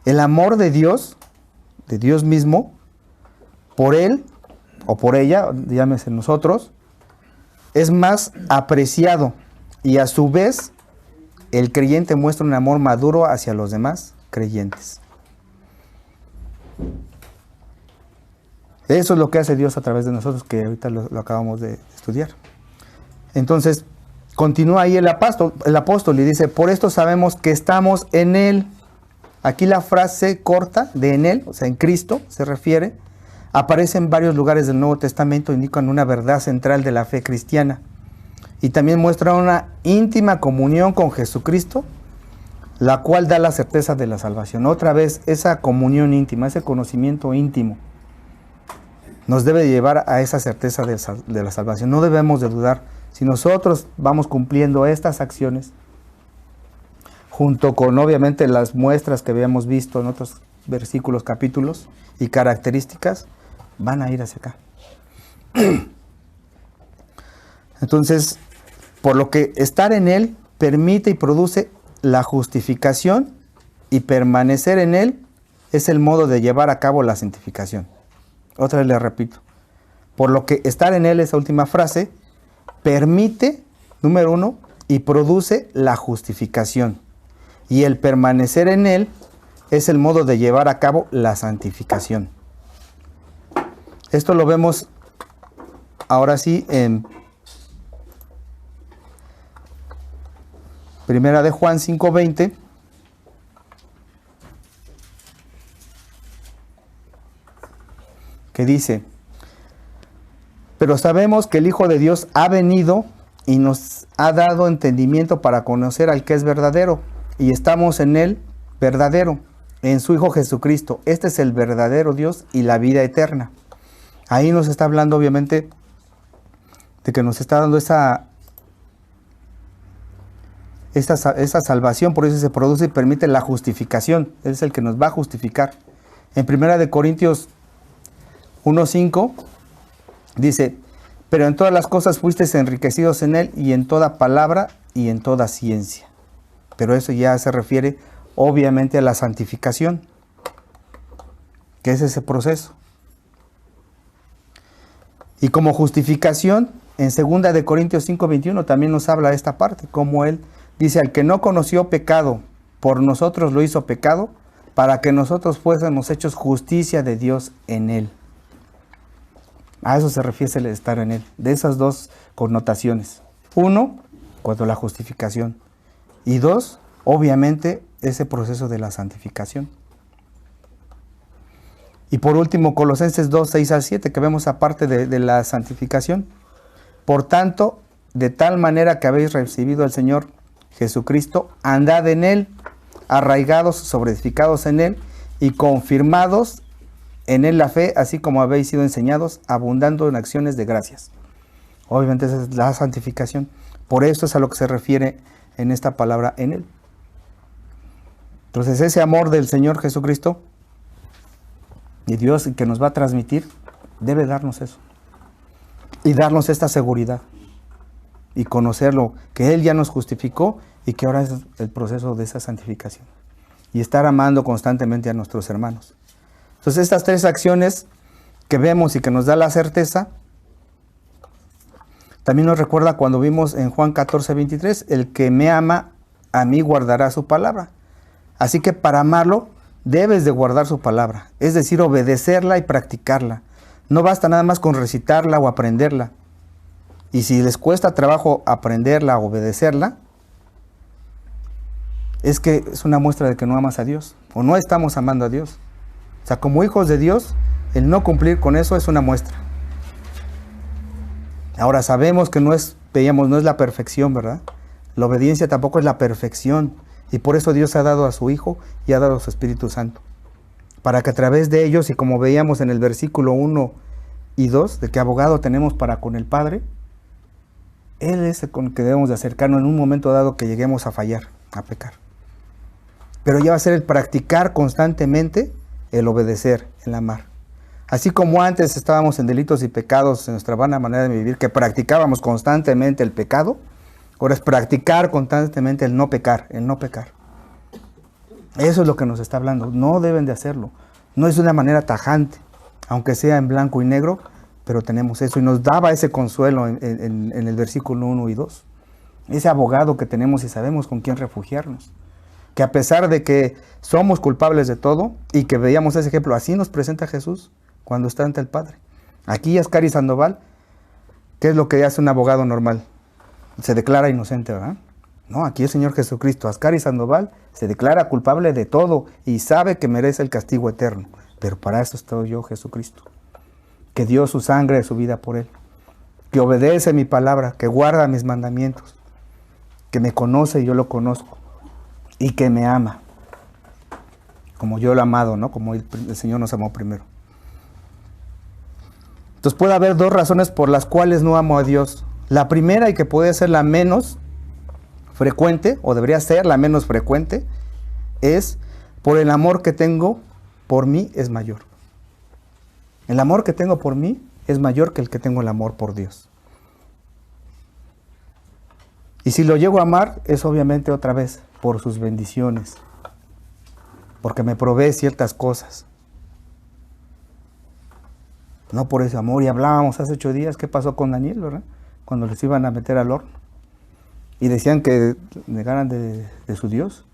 el amor de Dios mismo, por él o por ella, llámese nosotros, es más apreciado y a su vez el creyente muestra un amor maduro hacia los demás creyentes. Eso es lo que hace Dios a través de nosotros, que ahorita lo acabamos de estudiar. Entonces, continúa ahí el apóstol y dice, por esto sabemos que estamos en Él. Aquí la frase corta de en Él, o sea, en Cristo se refiere, aparece en varios lugares del Nuevo Testamento, indican una verdad central de la fe cristiana. Y también muestra una íntima comunión con Jesucristo, la cual da la certeza de la salvación. Otra vez, esa comunión íntima, ese conocimiento íntimo, nos debe llevar a esa certeza de la salvación. No debemos de dudar. Si nosotros vamos cumpliendo estas acciones, junto con obviamente las muestras que habíamos visto en otros versículos, capítulos y características, van a ir hacia acá. Entonces, por lo que estar en Él permite y produce la justificación, y permanecer en Él es el modo de llevar a cabo la santificación. Otra vez le repito, por lo que estar en Él, esa última frase, permite, número 1, y produce la justificación. Y el permanecer en Él es el modo de llevar a cabo la santificación. Esto lo vemos ahora sí en Primera de Juan 5:20. Que dice, pero sabemos que el Hijo de Dios ha venido y nos ha dado entendimiento para conocer al que es verdadero, y estamos en Él verdadero, en su Hijo Jesucristo. Este es el verdadero Dios y la vida eterna. Ahí nos está hablando obviamente de que nos está dando esa salvación, por eso se produce y permite la justificación. Él es el que nos va a justificar. En 1 Corintios 1:5 dice, pero en todas las cosas fuisteis enriquecidos en Él, y en toda palabra y en toda ciencia. Pero eso ya se refiere obviamente a la santificación, que es ese proceso. Y como justificación, en 2 Corintios 5:21 también nos habla de esta parte, como Él dice, al que no conoció pecado, por nosotros lo hizo pecado, para que nosotros fuésemos hechos justicia de Dios en Él. A eso se refiere el estar en Él, de esas dos connotaciones. 1, cuanto a la justificación. Y 2, obviamente, ese proceso de la santificación. Y por último, Colosenses 2, 6 al 7, que vemos aparte de la santificación. Por tanto, de tal manera que habéis recibido al Señor Jesucristo, andad en Él, arraigados, sobreedificados en Él y confirmados en Él la fe, así como habéis sido enseñados, abundando en acciones de gracias. Obviamente esa es la santificación. Por eso es a lo que se refiere en esta palabra en Él. Entonces ese amor del Señor Jesucristo y Dios que nos va a transmitir, debe darnos eso. Y darnos esta seguridad. Y conocerlo, que Él ya nos justificó y que ahora es el proceso de esa santificación. Y estar amando constantemente a nuestros hermanos. Entonces estas tres acciones que vemos y que nos da la certeza, también nos recuerda cuando vimos en Juan 14, 23, el que me ama, a mí guardará su palabra. Así que para amarlo, debes de guardar su palabra, es decir, obedecerla y practicarla. No basta nada más con recitarla o aprenderla. Y si les cuesta trabajo aprenderla o obedecerla, es que es una muestra de que no amas a Dios, o no estamos amando a Dios. O sea, como hijos de Dios, el no cumplir con eso es una muestra. Ahora sabemos que no es la perfección, ¿verdad? La obediencia tampoco es la perfección. Y por eso Dios ha dado a su Hijo y ha dado a su Espíritu Santo. Para que a través de ellos, y como veíamos en el versículo 1 y 2, de que abogado tenemos para con el Padre, Él es con el que debemos de acercarnos en un momento dado que lleguemos a fallar, a pecar. Pero ya va a ser el practicar constantemente, el obedecer, el amar. Así como antes estábamos en delitos y pecados en nuestra vana manera de vivir, que practicábamos constantemente el pecado, ahora es practicar constantemente el no pecar, el no pecar. Eso es lo que nos está hablando. No deben de hacerlo. No es de una manera tajante, aunque sea en blanco y negro, pero tenemos eso. Y nos daba ese consuelo en el versículo 1 y 2. Ese abogado que tenemos y sabemos con quién refugiarnos. Que a pesar de que somos culpables de todo y que veíamos ese ejemplo, así nos presenta Jesús cuando está ante el Padre. Aquí Ascari Sandoval, ¿qué es lo que hace un abogado normal? Se declara inocente, ¿verdad? No, aquí el Señor Jesucristo, Ascari Sandoval, se declara culpable de todo y sabe que merece el castigo eterno. Pero para eso estoy yo, Jesucristo, que dio su sangre de su vida por Él, que obedece mi palabra, que guarda mis mandamientos, que me conoce y yo lo conozco, y que me ama, como yo lo he amado, ¿no? Como el Señor nos amó primero. Entonces puede haber dos razones por las cuales no amo a Dios. La primera, y que puede ser la menos frecuente, o debería ser la menos frecuente, es por el amor que tengo por mí es mayor. El amor que tengo por mí es mayor que el que tengo el amor por Dios. Y si lo llego a amar, es obviamente otra vez por sus bendiciones, porque me provee ciertas cosas. No por ese amor. Y hablábamos hace 8 días qué pasó con Daniel, ¿verdad? Cuando les iban a meter al horno. Y decían que negaran de su Dios.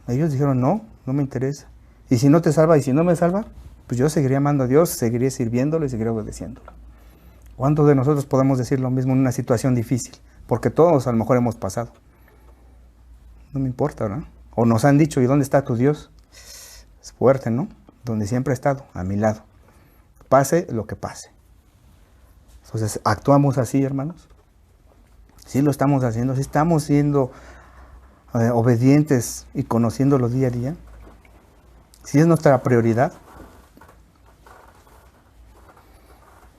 Ellos dijeron, no me interesa. Y si no te salva y si no me salva, pues yo seguiré amando a Dios, seguiré sirviéndolo y seguiré obedeciéndolo. ¿Cuántos de nosotros podemos decir lo mismo en una situación difícil? Porque todos a lo mejor hemos pasado. No me importa, ¿verdad? O nos han dicho, ¿y dónde está tu Dios? Es fuerte, ¿no? Donde siempre ha estado, a mi lado. Pase lo que pase. Entonces, ¿actuamos así, hermanos? Sí lo estamos haciendo, sí estamos siendo obedientes y conociéndolo día a día. Sí es nuestra prioridad.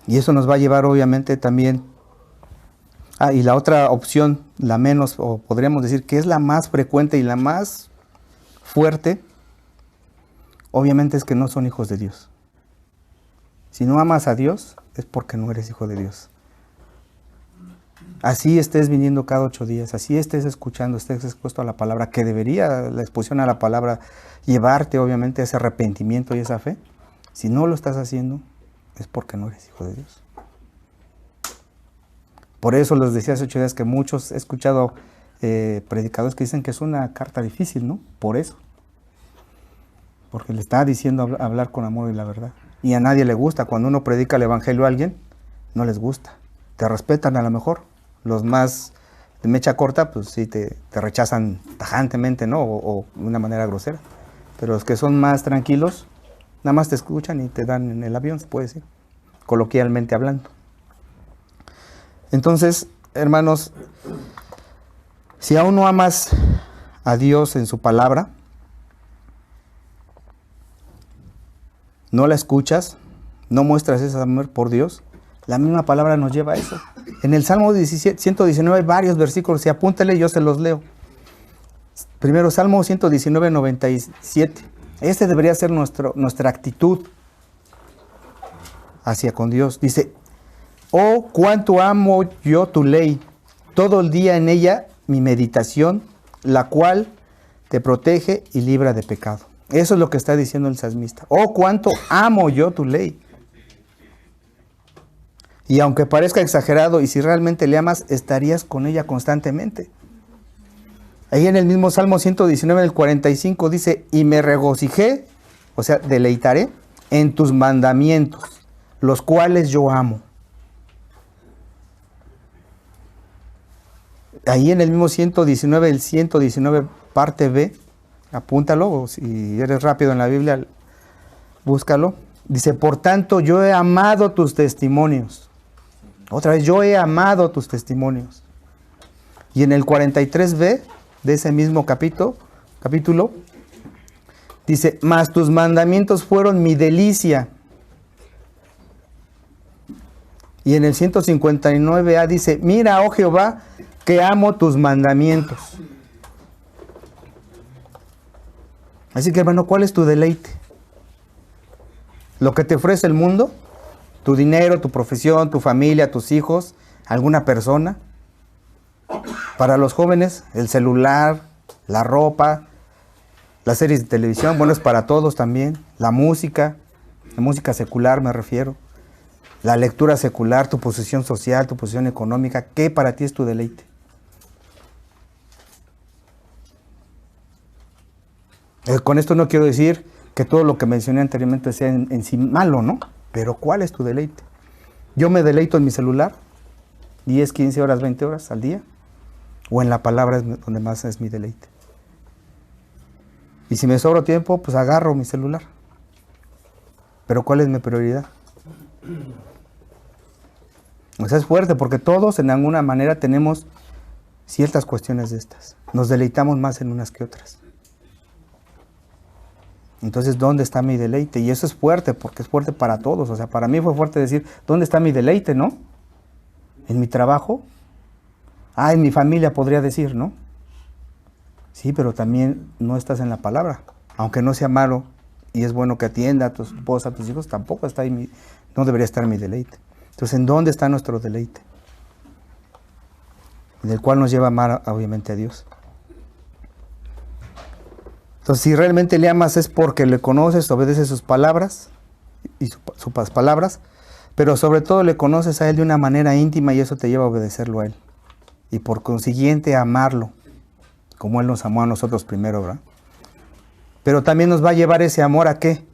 Y eso nos va a llevar obviamente también. Y la otra opción, la menos, o podríamos decir que es la más frecuente y la más fuerte, obviamente es que no son hijos de Dios. Si no amas a Dios, es porque no eres hijo de Dios. Así estés viniendo cada 8 días, así estés escuchando, estés expuesto a la palabra, que debería la exposición a la palabra llevarte obviamente a ese arrepentimiento y esa fe. Si no lo estás haciendo, es porque no eres hijo de Dios. Por eso les decía hace 8 días que muchos he escuchado predicadores que dicen que es una carta difícil, ¿no? Por eso. Porque le está diciendo hablar con amor y la verdad. Y a nadie le gusta. Cuando uno predica el evangelio a alguien, no les gusta. Te respetan a lo mejor. Los más de mecha corta, pues sí te rechazan tajantemente, ¿no? O de una manera grosera. Pero los que son más tranquilos, Nada más te escuchan y te dan en el avión, se puede decir, coloquialmente hablando. Entonces, hermanos, si aún no amas a Dios en su palabra, no la escuchas, no muestras ese amor por Dios, la misma palabra nos lleva a eso. En el Salmo 119 hay varios versículos, si apúntale, yo se los leo. Primero, Salmo 119, 97. Este debería ser nuestra actitud hacia con Dios. Dice, oh, cuánto amo yo tu ley, todo el día en ella mi meditación, la cual te protege y libra de pecado. Eso es lo que está diciendo el salmista. Oh, cuánto amo yo tu ley. Y aunque parezca exagerado, y si realmente le amas, estarías con ella constantemente. Ahí en el mismo Salmo 119, el 45, dice, y me regocijé, o sea, deleitaré, en tus mandamientos, los cuales yo amo. Ahí en el mismo 119, el 119 parte B, apúntalo, o si eres rápido en la Biblia, búscalo. Dice, por tanto, yo he amado tus testimonios. Otra vez, yo he amado tus testimonios. Y en el 43b de ese mismo capítulo, dice, mas tus mandamientos fueron mi delicia. Y en el 159a dice, mira, oh Jehová, que amo tus mandamientos. Así que, hermano, ¿cuál es tu deleite? ¿Lo que te ofrece el mundo? ¿Tu dinero, tu profesión, tu familia, tus hijos, alguna persona? Para los jóvenes, el celular, la ropa, las series de televisión, bueno, es para todos también. La música secular me refiero. La lectura secular, tu posición social, tu posición económica. ¿Qué para ti es tu deleite? Con esto no quiero decir que todo lo que mencioné anteriormente sea en sí malo, ¿no? Pero ¿cuál es tu deleite? Yo me deleito en mi celular, 10, 15 horas, 20 horas al día, o en la palabra es donde más es mi deleite. Y si me sobra tiempo, pues agarro mi celular. Pero ¿cuál es mi prioridad? O sea, es fuerte porque todos en alguna manera tenemos ciertas cuestiones de estas. Nos deleitamos más en unas que otras. Entonces, ¿dónde está mi deleite? Y eso es fuerte, porque es fuerte para todos. O sea, para mí fue fuerte decir, ¿dónde está mi deleite, no? ¿En mi trabajo? Ah, en mi familia podría decir, ¿no? Sí, pero también no estás en la palabra. Aunque no sea malo y es bueno que atienda a tu esposa, a tus hijos, tampoco está ahí no debería estar mi deleite. Entonces, ¿en dónde está nuestro deleite? En el cual nos lleva a amar, obviamente, a Dios. Entonces, si realmente le amas es porque le conoces, obedeces sus palabras y sus palabras, pero sobre todo le conoces a Él de una manera íntima y eso te lleva a obedecerlo a Él. Y por consiguiente amarlo, como Él nos amó a nosotros primero, ¿verdad? Pero también nos va a llevar ese amor ¿a qué?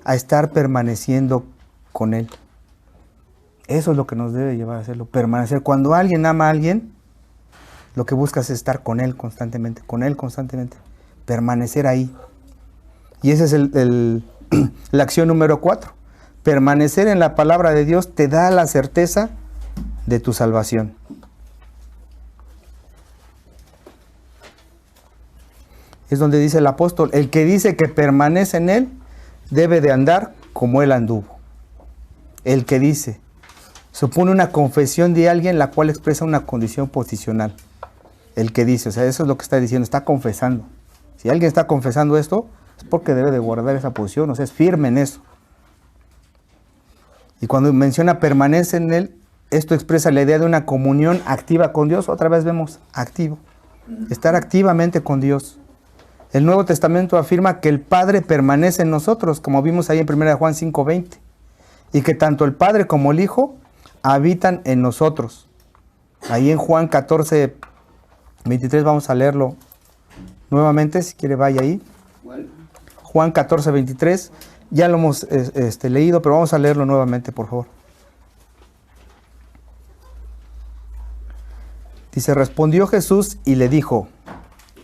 A estar permaneciendo con Él. Eso es lo que nos debe llevar a hacerlo, permanecer. Cuando alguien ama a alguien, lo que buscas es estar con Él constantemente, permanecer ahí. Y esa es la acción número 4. Permanecer en la palabra de Dios te da la certeza de tu salvación. Es donde dice el apóstol, el que dice que permanece en Él, debe de andar como Él anduvo. El que dice, supone una confesión de alguien la cual expresa una condición posicional. El que dice, o sea, eso es lo que está diciendo, está confesando. Si alguien está confesando esto, es porque debe de guardar esa posición, o sea, es firme en eso. Y cuando menciona permanece en Él, esto expresa la idea de una comunión activa con Dios. Otra vez vemos activo, estar activamente con Dios. El Nuevo Testamento afirma que el Padre permanece en nosotros, como vimos ahí en 1 Juan 5:20, y que tanto el Padre como el Hijo habitan en nosotros. Ahí en Juan 14:23 vamos a leerlo nuevamente, si quiere vaya ahí. Juan 14:23, ya lo hemos leído, pero vamos a leerlo nuevamente, por favor. Dice, respondió Jesús y le dijo,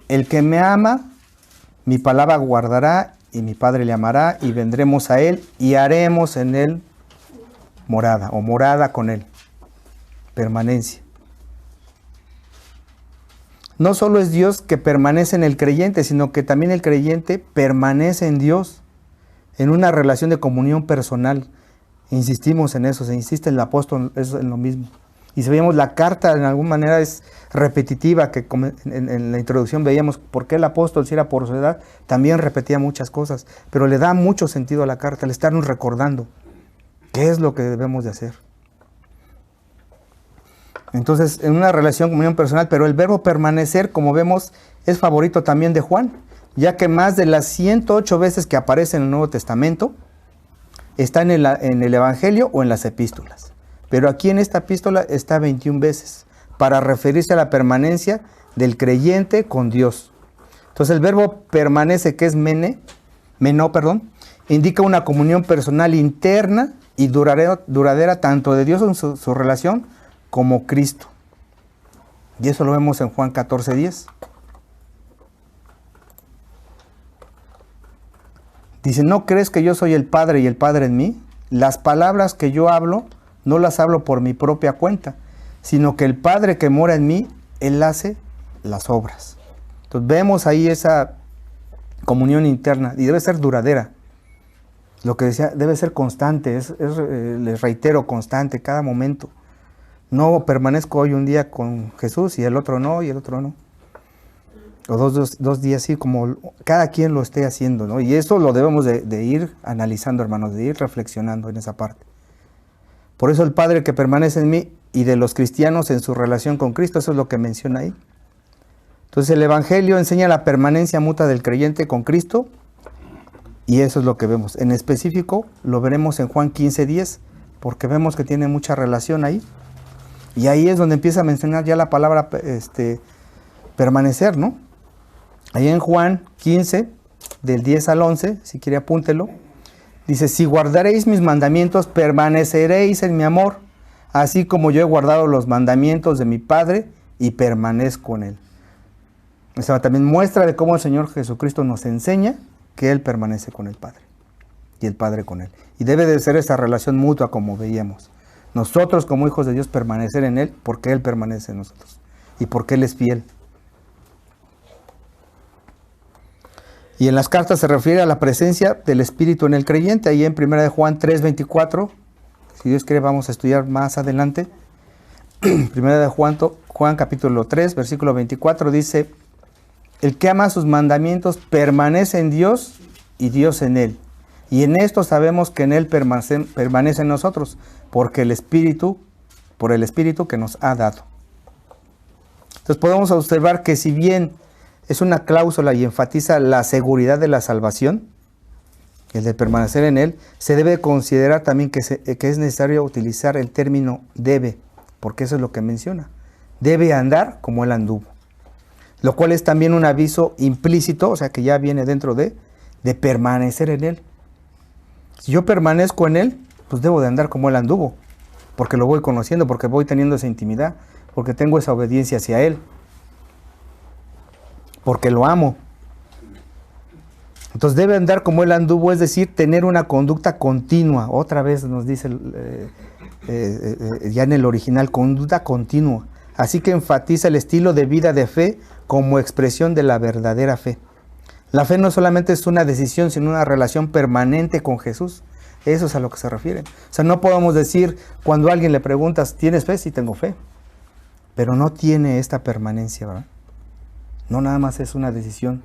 el que me ama, mi palabra guardará, y mi Padre le amará, y vendremos a él, y haremos en él morada, o morada con él. Permanencia. No solo es Dios que permanece en el creyente, sino que también el creyente permanece en Dios, en una relación de comunión personal. Insistimos en eso, se insiste el apóstol eso en lo mismo. Y si veíamos la carta, en alguna manera es repetitiva, que en la introducción veíamos por qué el apóstol, si era por su edad, también repetía muchas cosas, pero le da mucho sentido a la carta, el estarnos recordando qué es lo que debemos de hacer. Entonces, en una relación, comunión personal, pero el verbo permanecer, como vemos, es favorito también de Juan, ya que más de las 108 veces que aparece en el Nuevo Testamento, está en el Evangelio o en las epístolas. Pero aquí en esta epístola está 21 veces, para referirse a la permanencia del creyente con Dios. Entonces el verbo permanece, que es indica una comunión personal interna y duradera tanto de Dios en su relación como Cristo. Y eso lo vemos en Juan 14:10. Dice, ¿no crees que yo soy el Padre y el Padre en mí? Las palabras que yo hablo, no las hablo por mi propia cuenta, sino que el Padre que mora en mí, Él hace las obras. Entonces vemos ahí esa comunión interna y debe ser duradera. Lo que decía, debe ser constante, les reitero, constante, cada momento. No permanezco hoy un día con Jesús y el otro no, y el otro no. O dos días sí, como cada quien lo esté haciendo, ¿no? Y eso lo debemos de ir analizando, hermanos, de ir reflexionando en esa parte. Por eso el Padre que permanece en mí y de los cristianos en su relación con Cristo, eso es lo que menciona ahí. Entonces el Evangelio enseña la permanencia mutua del creyente con Cristo y eso es lo que vemos. En específico lo veremos en Juan 15:10 porque vemos que tiene mucha relación ahí. Y ahí es donde empieza a mencionar ya la palabra permanecer, ¿no? Ahí en Juan 15, del 10 al 11, si quiere apúntelo, dice, si guardaréis mis mandamientos, permaneceréis en mi amor, así como yo he guardado los mandamientos de mi Padre y permanezco en él. O sea, también muestra de cómo el Señor Jesucristo nos enseña que Él permanece con el Padre y el Padre con Él. Y debe de ser esa relación mutua como veíamos. Nosotros como hijos de Dios permanecer en Él porque Él permanece en nosotros y porque Él es fiel. Y en las cartas se refiere a la presencia del Espíritu en el creyente. Ahí en 1 de Juan 3:24, si Dios quiere vamos a estudiar más adelante. 1 de Juan capítulo 3, versículo 24 dice, el que ama sus mandamientos permanece en Dios y Dios en él. Y en esto sabemos que en él permanece en nosotros, porque por el Espíritu que nos ha dado. Entonces podemos observar que si bien es una cláusula y enfatiza la seguridad de la salvación, el de permanecer en él, se debe considerar también que es necesario utilizar el término debe, porque eso es lo que menciona. Debe andar como él anduvo. Lo cual es también un aviso implícito, o sea que ya viene dentro de permanecer en él. Si yo permanezco en él, pues debo de andar como él anduvo, porque lo voy conociendo, porque voy teniendo esa intimidad, porque tengo esa obediencia hacia él, porque lo amo. Entonces debe andar como él anduvo, es decir, tener una conducta continua. Otra vez nos dice ya en el original, conducta continua. Así que enfatiza el estilo de vida de fe como expresión de la verdadera fe. La fe no solamente es una decisión, sino una relación permanente con Jesús. Eso es a lo que se refiere. O sea, no podemos decir cuando a alguien le preguntas, ¿tienes fe? Sí, tengo fe. Pero no tiene esta permanencia, ¿verdad? No nada más es una decisión.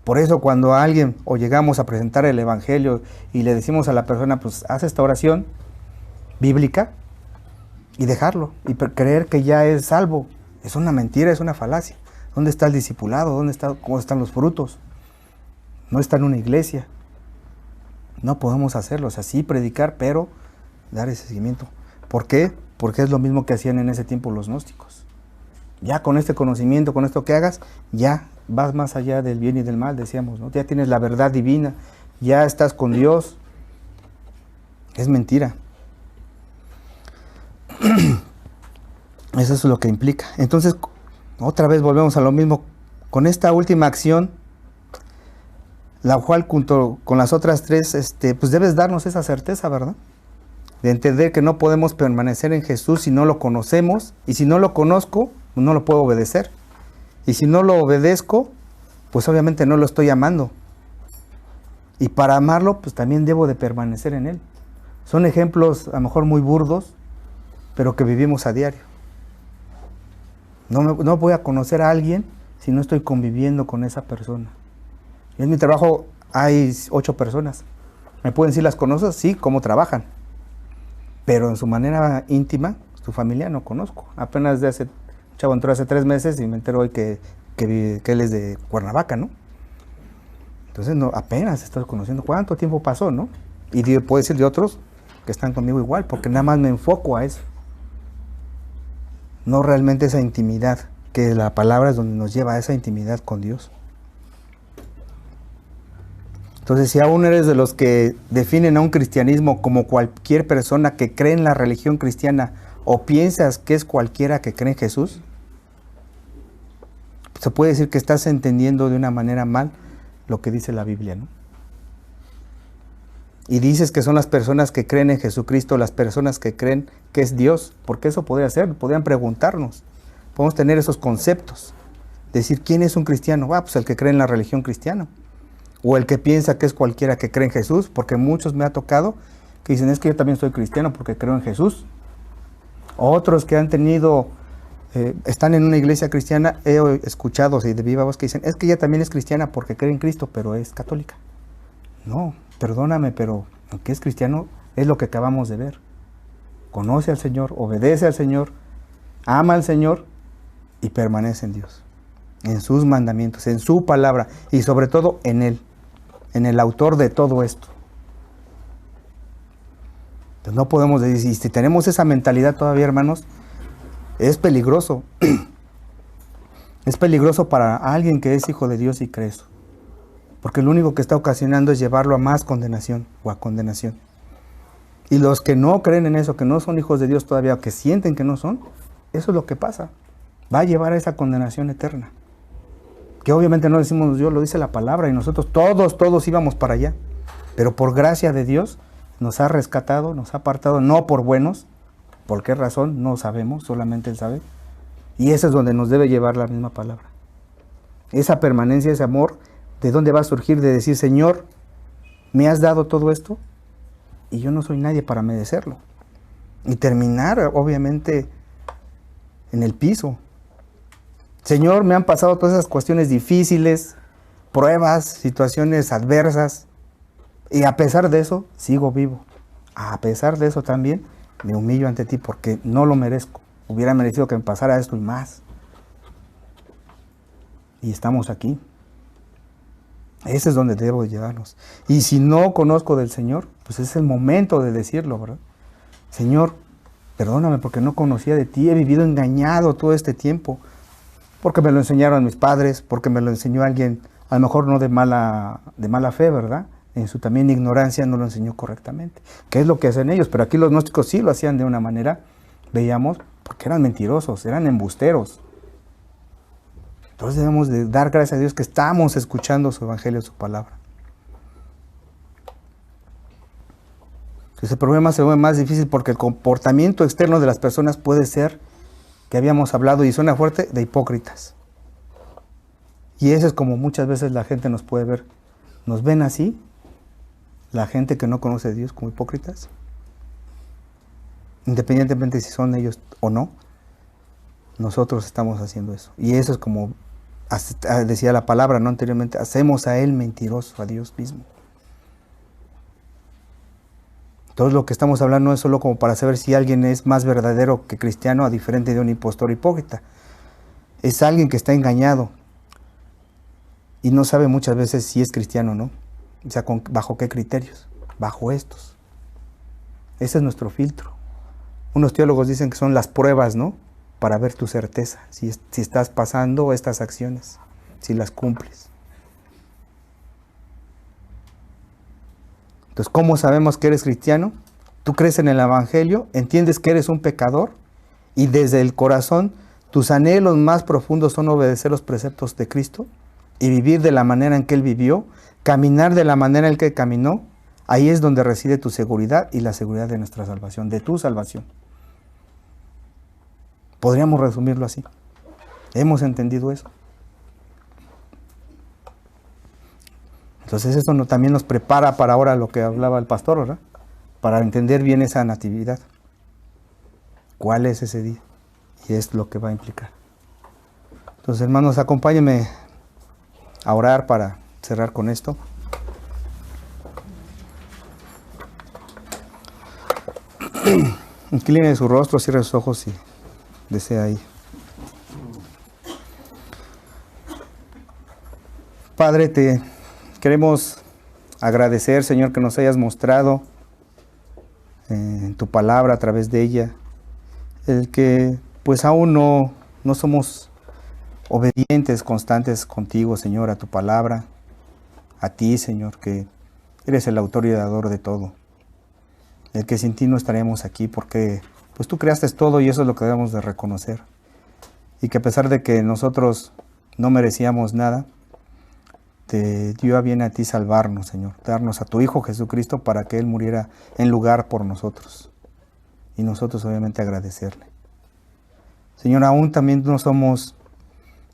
Por eso cuando a alguien o llegamos a presentar el Evangelio y le decimos a la persona, pues haz esta oración bíblica y dejarlo y creer que ya es salvo, es una mentira, es una falacia. ¿Dónde está el discipulado? ¿Cómo están los frutos? No está en una iglesia. No podemos hacerlo, o sea, sí predicar, pero dar ese seguimiento. ¿Por qué? Porque es lo mismo que hacían en ese tiempo los gnósticos. Ya con este conocimiento, con esto que hagas, ya vas más allá del bien y del mal, decíamos, ¿no? Ya tienes la verdad divina, ya estás con Dios. Es mentira. Eso es lo que implica. Entonces, otra vez volvemos a lo mismo. Con esta última acción, la cual junto con las otras tres, pues debes darnos esa certeza, ¿verdad? De entender que no podemos permanecer en Jesús si no lo conocemos, y si no lo conozco, pues no lo puedo obedecer. Y si no lo obedezco, pues obviamente no lo estoy amando. Y para amarlo, pues también debo de permanecer en Él. Son ejemplos a lo mejor muy burdos, pero que vivimos a diario. No voy a conocer a alguien si no estoy conviviendo con esa persona. En mi trabajo hay 8 personas. ¿Me pueden decir las conozco? Sí, cómo trabajan. Pero en su manera íntima, su familia no conozco. Apenas chavo entró hace 3 meses y me entero hoy que él es de Cuernavaca, ¿no? Entonces apenas estoy conociendo. ¿Cuánto tiempo pasó, no? Y puedo decir de otros que están conmigo igual, porque nada más me enfoco a eso. No realmente esa intimidad, que la palabra es donde nos lleva a esa intimidad con Dios. Entonces, si aún eres de los que definen a un cristianismo como cualquier persona que cree en la religión cristiana, o piensas que es cualquiera que cree en Jesús, se puede decir que estás entendiendo de una manera mal lo que dice la Biblia, ¿no? Y dices que son las personas que creen en Jesucristo, las personas que creen que es Dios, porque eso podría ser, podrían preguntarnos, podemos tener esos conceptos, decir, ¿quién es un cristiano? Pues el que cree en la religión cristiana, o el que piensa que es cualquiera que cree en Jesús, porque muchos me ha tocado que dicen, es que yo también soy cristiano porque creo en Jesús. Otros que han tenido, están en una iglesia cristiana, he escuchado de viva voz que dicen, es que ella también es cristiana porque cree en Cristo, pero es católica. No, perdóname, pero aunque es cristiano, es lo que acabamos de ver. Conoce al Señor, obedece al Señor, ama al Señor y permanece en Dios, en sus mandamientos, en su palabra y sobre todo en Él, en el autor de todo esto. Entonces no podemos decir, y si tenemos esa mentalidad todavía, hermanos, es peligroso. Es peligroso para alguien que es hijo de Dios y cree eso. Porque lo único que está ocasionando es llevarlo a más condenación o a condenación. Y los que no creen en eso, que no son hijos de Dios todavía, o que sienten que no son, eso es lo que pasa. Va a llevar a esa condenación eterna. Que obviamente no decimos Dios, lo dice la palabra, y nosotros todos íbamos para allá. Pero por gracia de Dios nos ha rescatado, nos ha apartado, no por buenos. ¿Por qué razón? No sabemos, solamente Él sabe. Y eso es donde nos debe llevar la misma palabra. Esa permanencia, ese amor, ¿de dónde va a surgir? De decir, Señor, me has dado todo esto y yo no soy nadie para merecerlo. Y terminar, obviamente, en el piso. Señor, me han pasado todas esas cuestiones difíciles, pruebas, situaciones adversas, y a pesar de eso, sigo vivo. A pesar de eso también, me humillo ante ti porque no lo merezco. Hubiera merecido que me pasara esto y más. Y estamos aquí. Ese es donde debo llevarnos. Y si no conozco del Señor, pues es el momento de decirlo, ¿verdad? Señor, perdóname porque no conocía de ti, he vivido engañado todo este tiempo, porque me lo enseñaron mis padres, porque me lo enseñó alguien, a lo mejor no de mala fe, ¿verdad? En su también ignorancia no lo enseñó correctamente. ¿Qué es lo que hacen ellos? Pero aquí los gnósticos sí lo hacían de una manera, veíamos, porque eran mentirosos, eran embusteros. Entonces debemos de dar gracias a Dios que estamos escuchando su evangelio, su palabra. Ese problema se vuelve más difícil porque el comportamiento externo de las personas puede ser, que habíamos hablado y suena fuerte, de hipócritas. Y eso es como muchas veces la gente nos puede ver. Nos ven así, la gente que no conoce a Dios, como hipócritas, independientemente si son ellos o no. Nosotros estamos haciendo eso. Y eso es como decía la palabra, ¿no? Anteriormente, hacemos a Él mentiroso, a Dios mismo. Entonces lo que estamos hablando no es solo como para saber si alguien es más verdadero que cristiano, a diferente de un impostor hipócrita. Es alguien que está engañado y no sabe muchas veces si es cristiano o no. O sea, ¿bajo qué criterios? Bajo estos. Ese es nuestro filtro. Unos teólogos dicen que son las pruebas, ¿no? Para ver tu certeza, si estás pasando estas acciones, si las cumples. Entonces, ¿cómo sabemos que eres cristiano? Tú crees en el evangelio, entiendes que eres un pecador y desde el corazón tus anhelos más profundos son obedecer los preceptos de Cristo y vivir de la manera en que Él vivió, caminar de la manera en que caminó, ahí es donde reside tu seguridad y la seguridad de nuestra salvación, de tu salvación. Podríamos resumirlo así. ¿Hemos entendido eso? Entonces esto también nos prepara para ahora lo que hablaba el pastor, ¿verdad? Para entender bien esa natividad. ¿Cuál es ese día? Y es lo que va a implicar. Entonces, hermanos, acompáñenme a orar para cerrar con esto. Incline su rostro, cierre sus ojos si desea ahí. Padre, te queremos agradecer, Señor, que nos hayas mostrado en tu palabra, a través de ella, el que pues aún no somos obedientes, constantes contigo, Señor, a tu palabra, a ti, Señor, que eres el autor y dador de todo, el que sin ti no estaríamos aquí, porque pues tú creaste todo y eso es lo que debemos de reconocer, y que a pesar de que nosotros no merecíamos nada, te dio a bien a ti salvarnos, Señor, darnos a tu Hijo Jesucristo para que Él muriera en lugar por nosotros, y nosotros obviamente agradecerle. Señor, aún también no somos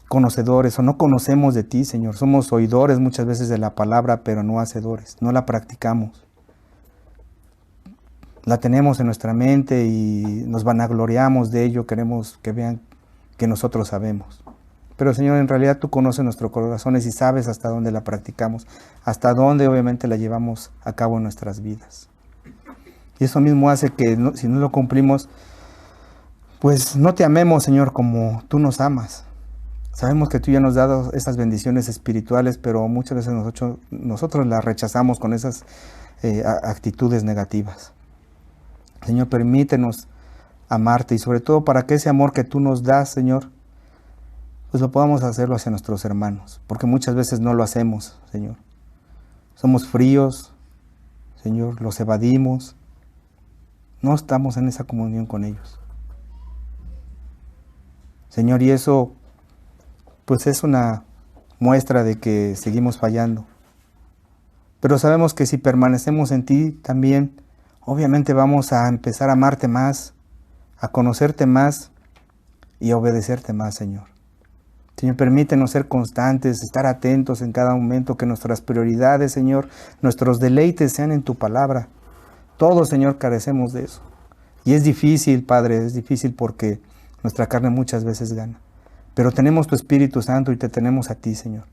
conocedores o no conocemos de ti, Señor. Somos oidores muchas veces de la palabra, pero no hacedores, no la practicamos. La tenemos en nuestra mente y nos vanagloriamos de ello, queremos que vean que nosotros sabemos. Pero, Señor, en realidad tú conoces nuestros corazones y sabes hasta dónde la practicamos, hasta dónde obviamente la llevamos a cabo en nuestras vidas. Y eso mismo hace que si no lo cumplimos, pues no te amemos, Señor, como tú nos amas. Sabemos que tú ya nos has dado esas bendiciones espirituales, pero muchas veces nosotros las rechazamos con esas actitudes negativas. Señor, permítenos amarte y sobre todo para que ese amor que tú nos das, Señor, pues lo podamos hacerlo hacia nuestros hermanos, porque muchas veces no lo hacemos, Señor. Somos fríos, Señor, los evadimos, no estamos en esa comunión con ellos. Señor, y eso pues es una muestra de que seguimos fallando. Pero sabemos que si permanecemos en ti también, obviamente vamos a empezar a amarte más, a conocerte más y a obedecerte más, Señor. Señor, permítenos ser constantes, estar atentos en cada momento, que nuestras prioridades, Señor, nuestros deleites sean en tu palabra. Todos, Señor, carecemos de eso. Y es difícil, Padre, es difícil porque nuestra carne muchas veces gana. Pero tenemos tu Espíritu Santo y te tenemos a ti, Señor,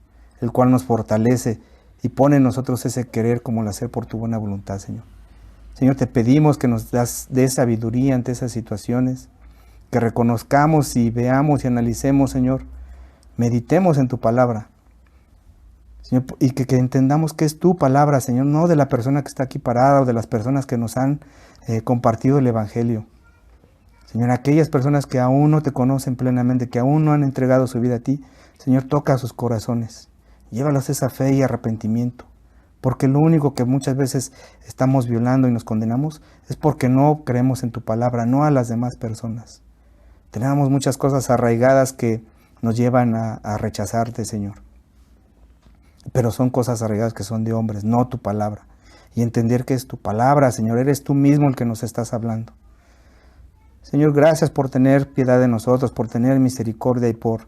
el cual nos fortalece y pone en nosotros ese querer como el hacer por tu buena voluntad, Señor. Señor, te pedimos que nos des sabiduría ante esas situaciones, que reconozcamos y veamos y analicemos, Señor, meditemos en tu palabra, Señor, y que entendamos que es tu palabra, Señor, no de la persona que está aquí parada o de las personas que nos han compartido el Evangelio. Señor, aquellas personas que aún no te conocen plenamente, que aún no han entregado su vida a ti, Señor, toca sus corazones, llévalos a esa fe y arrepentimiento, porque lo único que muchas veces estamos violando y nos condenamos es porque no creemos en tu palabra, no a las demás personas. Tenemos muchas cosas arraigadas que nos llevan a rechazarte, Señor. Pero son cosas arraigadas que son de hombres, no tu palabra. Y entender que es tu palabra, Señor, eres tú mismo el que nos estás hablando. Señor, gracias por tener piedad de nosotros, por tener misericordia y por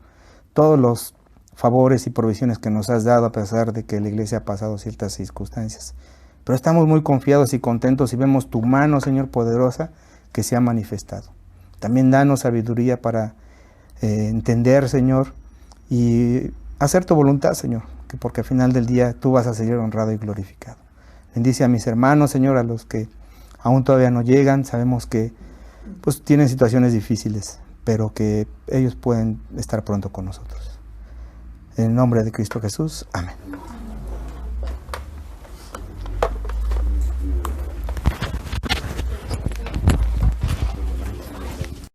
todos los favores y provisiones que nos has dado a pesar de que la iglesia ha pasado ciertas circunstancias. Pero estamos muy confiados y contentos y vemos tu mano, Señor, poderosa que se ha manifestado. También danos sabiduría para entender, Señor, y hacer tu voluntad, Señor, porque al final del día tú vas a ser honrado y glorificado. Bendice a mis hermanos, Señor, a los que aún todavía no llegan. Sabemos que pues tienen situaciones difíciles, pero que ellos pueden estar pronto con nosotros. En el nombre de Cristo Jesús, amén.